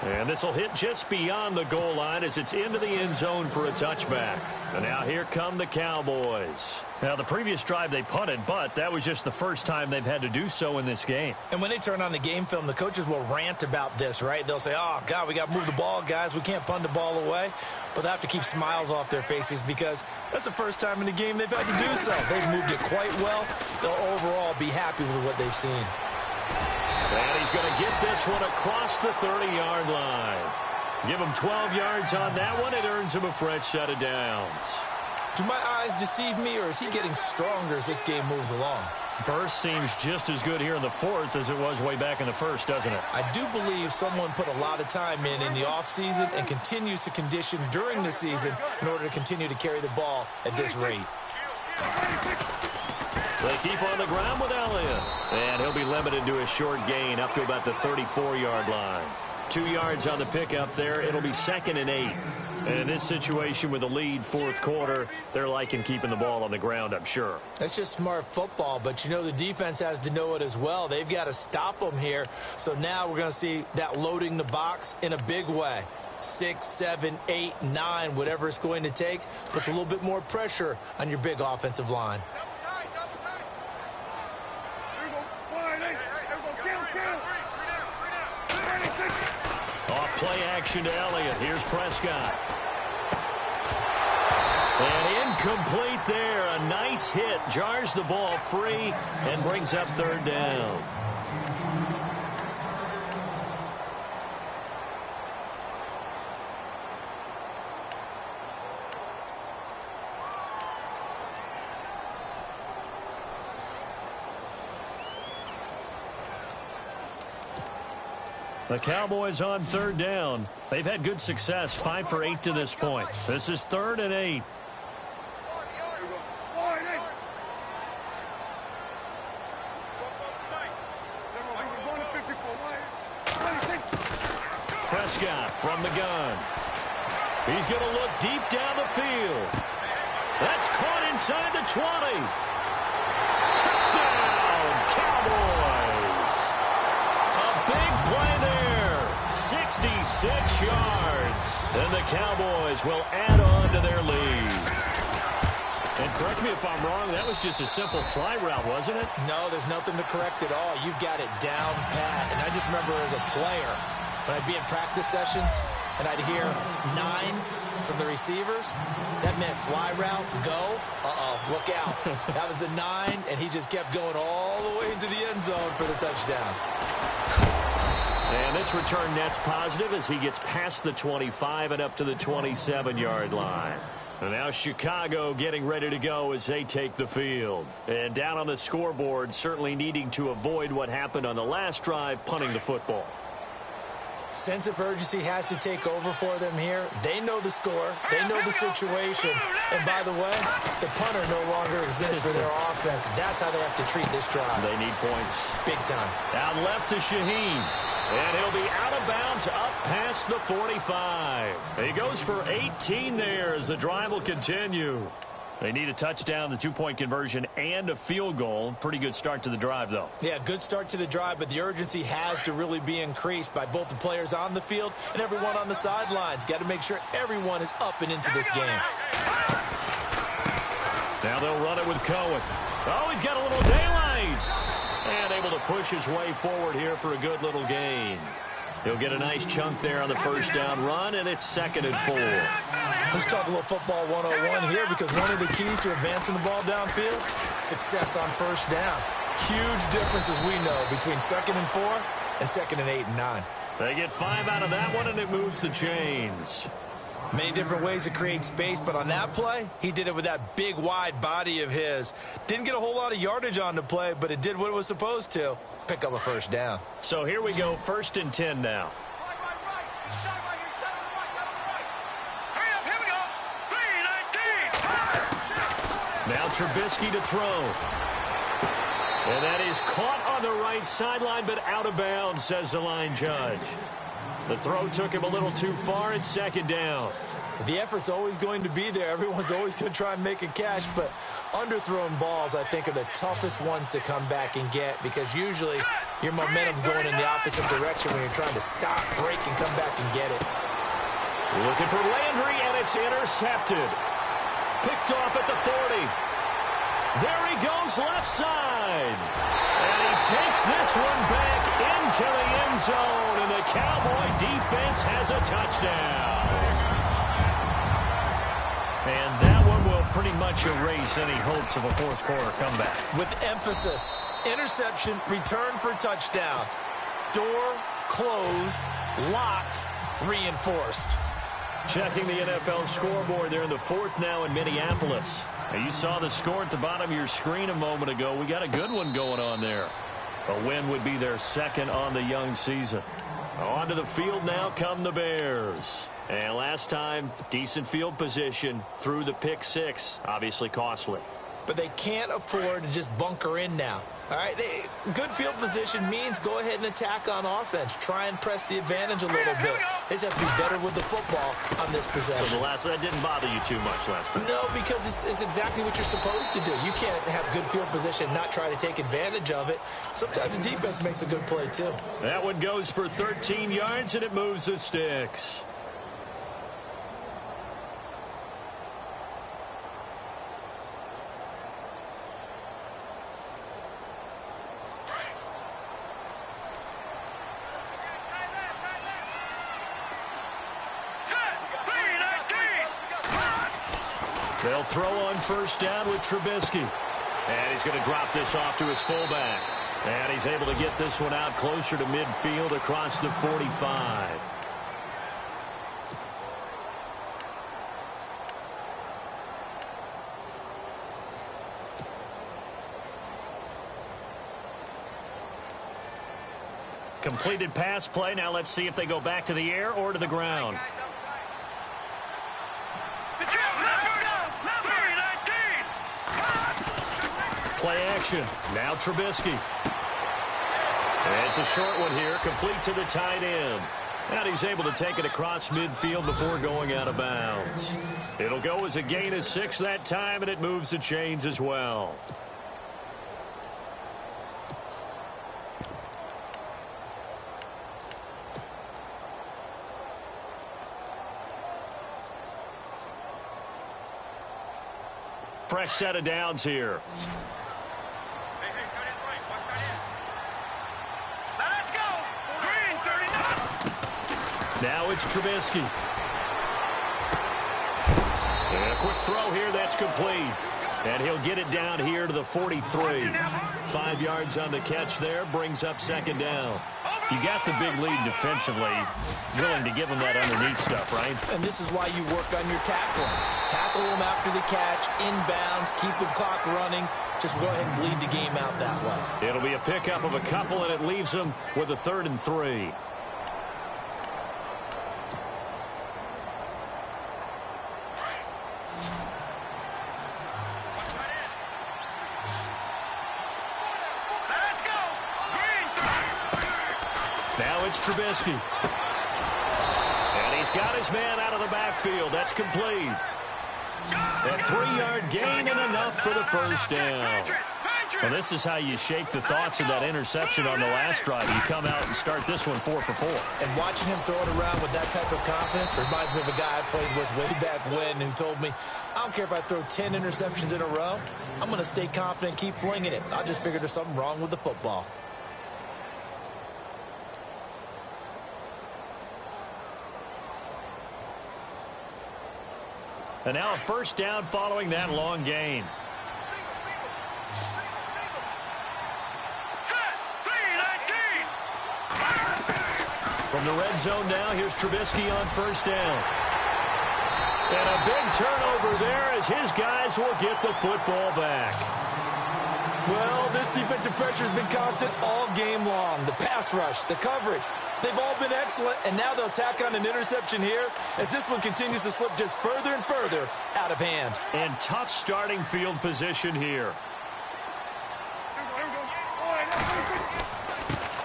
[SPEAKER 2] And this will hit just beyond the goal line as it's into the end zone for a touchback. And now here come the Cowboys. Now, the previous drive they punted, but that was just the first time they've had to do so in this game.
[SPEAKER 3] And when they turn on the game film, the coaches will rant about this, right? They'll say, oh, God, we got to move the ball, guys. We can't punt the ball away. But they have to keep smiles off their faces because that's the first time in the game they've had to do so. They've moved it quite well. They'll overall be happy with what they've seen.
[SPEAKER 2] And he's going to get this one across the 30-yard line. Give him 12 yards on that one. It earns him a fresh set of downs.
[SPEAKER 3] Do my eyes deceive me, or is he getting stronger as this game moves along?
[SPEAKER 2] Burst seems just as good here in the 4th as it was way back in the 1st, doesn't it?
[SPEAKER 3] I do believe someone put a lot of time in the offseason and continues to condition during the season in order to continue to carry the ball at this rate.
[SPEAKER 2] They keep on the ground with Elliott. And he'll be limited to a short gain up to about the 34-yard line. 2 yards on the pickup there. It'll be 2nd and 8. And in this situation with a lead 4th quarter, they're liking keeping the ball on the ground, I'm sure.
[SPEAKER 3] That's just smart football, but you know the defense has to know it as well. They've got to stop them here. So now we're going to see that loading the box in a big way. 6, 7, 8, 9, whatever it's going to take, puts a little bit more pressure on your big offensive line.
[SPEAKER 2] Off play action to Elliott. Here's Prescott. And incomplete there. A nice hit. Jars the ball free and brings up 3rd down. The Cowboys on 3rd down. They've had good success, 5 for 8 to this point. This is 3rd and 8. Prescott from the gun. He's going to look deep down the field. That's caught inside the 20. Touchdown, Cowboys. A big play there. 66 yards. And the Cowboys will add on to their lead. And correct me if I'm wrong, that was just a simple fly route, wasn't it?
[SPEAKER 3] No, there's nothing to correct at all. You've got it down pat. And I just remember as a player, when I'd be in practice sessions and I'd hear 9 from the receivers, that meant fly route, go, look out. That was the 9, and he just kept going all the way into the end zone for the touchdown.
[SPEAKER 2] And this return net's positive as he gets past the 25 and up to the 27-yard line. And now Chicago getting ready to go as they take the field. And down on the scoreboard, certainly needing to avoid what happened on the last drive, punting the football.
[SPEAKER 3] Sense of urgency has to take over for them here. They know the score. They know the situation. And by the way, the punter no longer exists for their offense. That's how they have to treat this drive.
[SPEAKER 2] They need points.
[SPEAKER 3] Big time.
[SPEAKER 2] Out left to Shaheen. And he'll be out of bounds up past the 45. He goes for 18 there as the drive will continue. They need a touchdown, the 2-point conversion, and a field goal. Pretty good start to the drive, though.
[SPEAKER 3] Yeah, good start to the drive, but the urgency has to really be increased by both the players on the field and everyone on the sidelines. Got to make sure everyone is up and into this game.
[SPEAKER 2] Now they'll run it with Cohen. Oh, he's got a little daylight. And able to push his way forward here for a good little gain. He'll get a nice chunk there on the first down run, and it's 2nd and 4.
[SPEAKER 3] Let's talk a little football 101 here, because one of the keys to advancing the ball downfield, success on first down. Huge difference, as we know, between 2nd and 4 and 2nd and 8 and 9.
[SPEAKER 2] They get 5 out of that one, and it moves the chains.
[SPEAKER 3] Many different ways to create space, but on that play, he did it with that big, wide body of his. Didn't get a whole lot of yardage on the play, but it did what it was supposed to. Pick up a first down.
[SPEAKER 2] So here we go, 1st and 10 now. Now Trubisky to throw. And that is caught on the right sideline, but out of bounds, says the line judge. The throw took him a little too far. It's second down.
[SPEAKER 3] The effort's always going to be there. Everyone's always going to try and make a catch, but underthrown balls, I think, are the toughest ones to come back and get because usually your momentum's going in the opposite direction when you're trying to stop, break, and come back and get it.
[SPEAKER 2] Looking for Landry, and it's intercepted. Picked off at the 40. There he goes left side. And he takes this one back into the end zone, and the Cowboy defense has a touchdown. And that one will pretty much erase any hopes of a fourth quarter comeback.
[SPEAKER 3] With emphasis, interception, return for touchdown. Door closed, locked, reinforced.
[SPEAKER 2] Checking the NFL scoreboard there in the fourth now in Minneapolis. Now you saw the score at the bottom of your screen a moment ago. We got a good one going on there. A win would be their second on the young season. Onto the field now come the Bears. And last time, decent field position through the pick six. Obviously costly.
[SPEAKER 3] But they can't afford to just bunker in now. All right, good field position means go ahead and attack on offense. Try and press the advantage a little bit. They just have to be better with the football on this possession.
[SPEAKER 2] So that didn't bother you too much last time?
[SPEAKER 3] No, because it's exactly what you're supposed to do. You can't have good field position and not try to take advantage of it. Sometimes the defense makes a good play, too.
[SPEAKER 2] That one goes for 13 yards, and it moves the sticks. They'll throw on first down with Trubisky. And he's going to drop this off to his fullback. And he's able to get this one out closer to midfield across the 45. Completed pass play. Now let's see if they go back to the air or to the ground. Play action. Now Trubisky. And it's a short one here, complete to the tight end. And he's able to take it across midfield before going out of bounds. It'll go as a gain of 6 that time, and it moves the chains as well. Fresh set of downs here. Now it's Trubisky. And a quick throw here, that's complete. And he'll get it down here to the 43. 5 yards on the catch there, brings up second down. You got the big lead defensively. Willing to give them that underneath stuff, right?
[SPEAKER 3] And this is why you work on your tackling. Tackle them after the catch, inbounds, keep the clock running. Just go ahead and bleed the game out that way.
[SPEAKER 2] It'll be a pickup of a couple, and it leaves them with a 3rd and 3. Now it's Trubisky. And he's got his man out of the backfield. That's complete. A 3-yard gain and enough for the first down. Well, this is how you shake the thoughts of that interception on the last drive. You come out and start this one 4 for 4.
[SPEAKER 3] And watching him throw it around with that type of confidence reminds me of a guy I played with way back when who told me, I don't care if I throw 10 interceptions in a row. I'm going to stay confident, keep flinging it. I just figured there's something wrong with the football.
[SPEAKER 2] And now a first down following that long gain. From the red zone now, here's Trubisky on first down. And a big turnover there as his guys will get the football back.
[SPEAKER 3] Well, this defensive pressure has been constant all game long. The pass rush, the coverage, they've all been excellent, and now they'll tack on an interception here as this one continues to slip just further and further out of hand.
[SPEAKER 2] And tough starting field position here.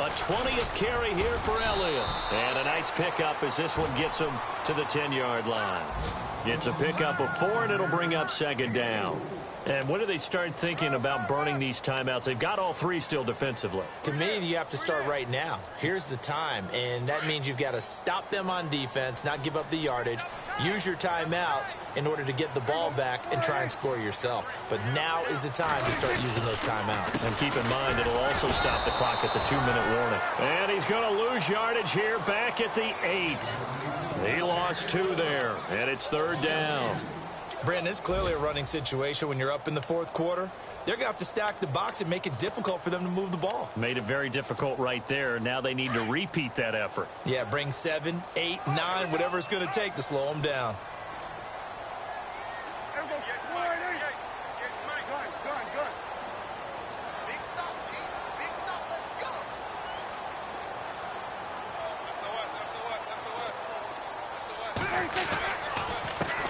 [SPEAKER 2] A 20th carry here for Elliott. And a nice pickup as this one gets him to the 10-yard line. It's a pickup of 4, and it'll bring up second down. And when do they start thinking about burning these timeouts? They've got all 3 still defensively.
[SPEAKER 3] To me, you have to start right now. Here's the time, and that means you've got to stop them on defense, not give up the yardage, use your timeouts in order to get the ball back and try and score yourself. But now is the time to start using those timeouts.
[SPEAKER 2] And keep in mind, it'll also stop the clock at the 2-minute warning. And he's going to lose yardage here back at the 8. He lost 2 there, and it's third down.
[SPEAKER 3] Brandon, it's clearly a running situation when you're up in the fourth quarter. They're going to have to stack the box and make it difficult for them to move the ball.
[SPEAKER 2] Made it very difficult right there. Now they need to repeat that effort.
[SPEAKER 3] Yeah, bring 7, 8, 9, whatever it's going to take to slow them down.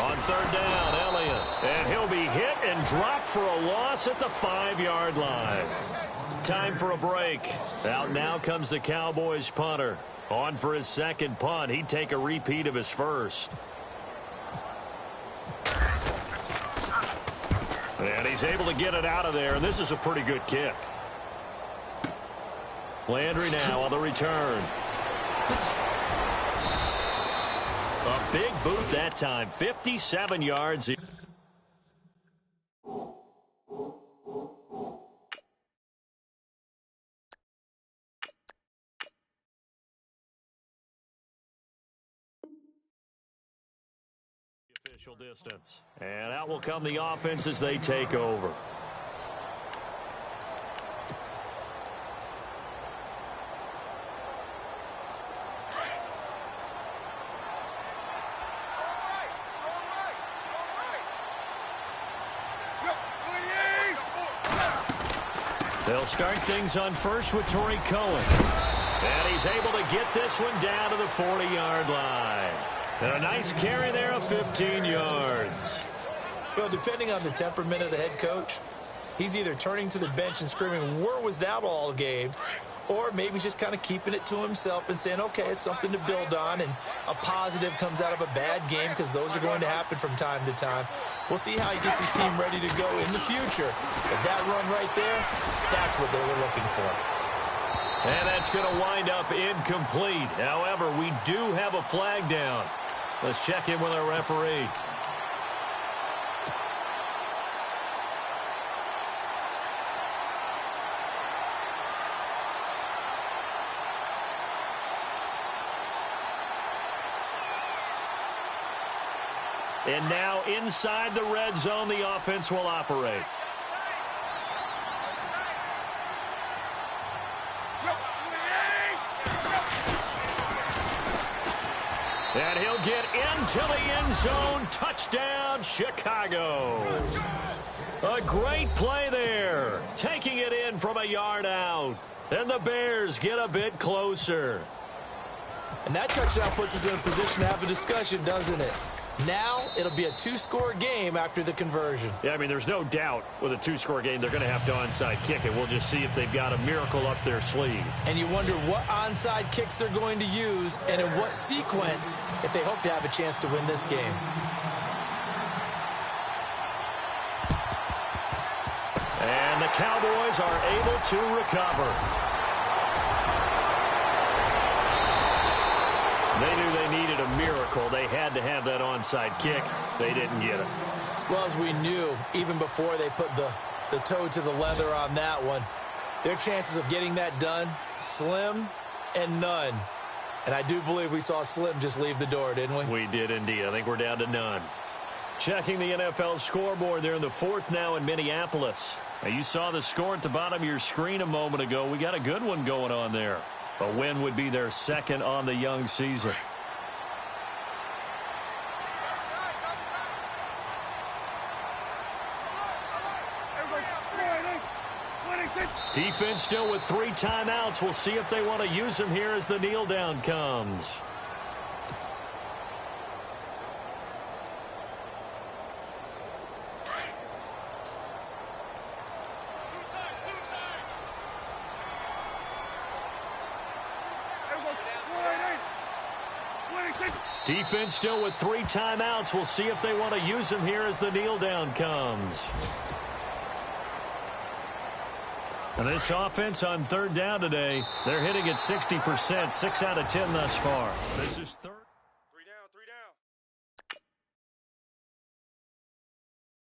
[SPEAKER 2] On third down, Elliott. And he'll be hit and dropped for a loss at the 5-yard line. Time for a break. Out now comes the Cowboys punter. On for his second punt. He'd take a repeat of his first. And he's able to get it out of there. And this is a pretty good kick. Landry now on the return. A big boot that time. 57 yards. Official distance. And out will come the offense as they take over. They'll start things on first with Torrey Cohen. And he's able to get this one down to the 40-yard line. And a nice carry there of 15 yards.
[SPEAKER 3] Well, depending on the temperament of the head coach, he's either turning to the bench and screaming, where was that all game? Or maybe just kind of keeping it to himself and saying, okay, it's something to build on, and a positive comes out of a bad game, because those are going to happen from time to time. We'll see how he gets his team ready to go in the future. But that run right there, that's what they were looking for.
[SPEAKER 2] And that's going to wind up incomplete. However, we do have a flag down. Let's check in with our referee. And now inside the red zone, the offense will operate. And he'll get into the end zone. Touchdown, Chicago. A great play there. Taking it in from a yard out. And the Bears get a bit closer.
[SPEAKER 3] And that touchdown puts us in a position to have a discussion, doesn't it? Now it'll be a 2-score game after the conversion.
[SPEAKER 2] Yeah, I mean, there's no doubt with a 2-score game, they're going to have to onside kick it. We'll just see if they've got a miracle up their sleeve.
[SPEAKER 3] And you wonder what onside kicks they're going to use and in what sequence if they hope to have a chance to win this game.
[SPEAKER 2] And the Cowboys are able to recover. They knew they needed a miracle. They had to have that onside kick. They didn't get it.
[SPEAKER 3] Well, as we knew, even before they put the toe to the leather on that one, their chances of getting that done, slim and none. And I do believe we saw Slim just leave the door, didn't we?
[SPEAKER 2] We did indeed. I think we're down to none. Checking the NFL scoreboard there in the fourth now in Minneapolis. Now, you saw the score at the bottom of your screen a moment ago. We got a good one going on there. A win would be their second on the young season. Defense still with 3 timeouts. We'll see if they want to use them here as the kneel down comes. Defense still with 3 timeouts. We'll see if they want to use them here as the kneel down comes. And this offense on 3rd down today, they're hitting at 60%, 6 out of 10 thus far. This is 3rd.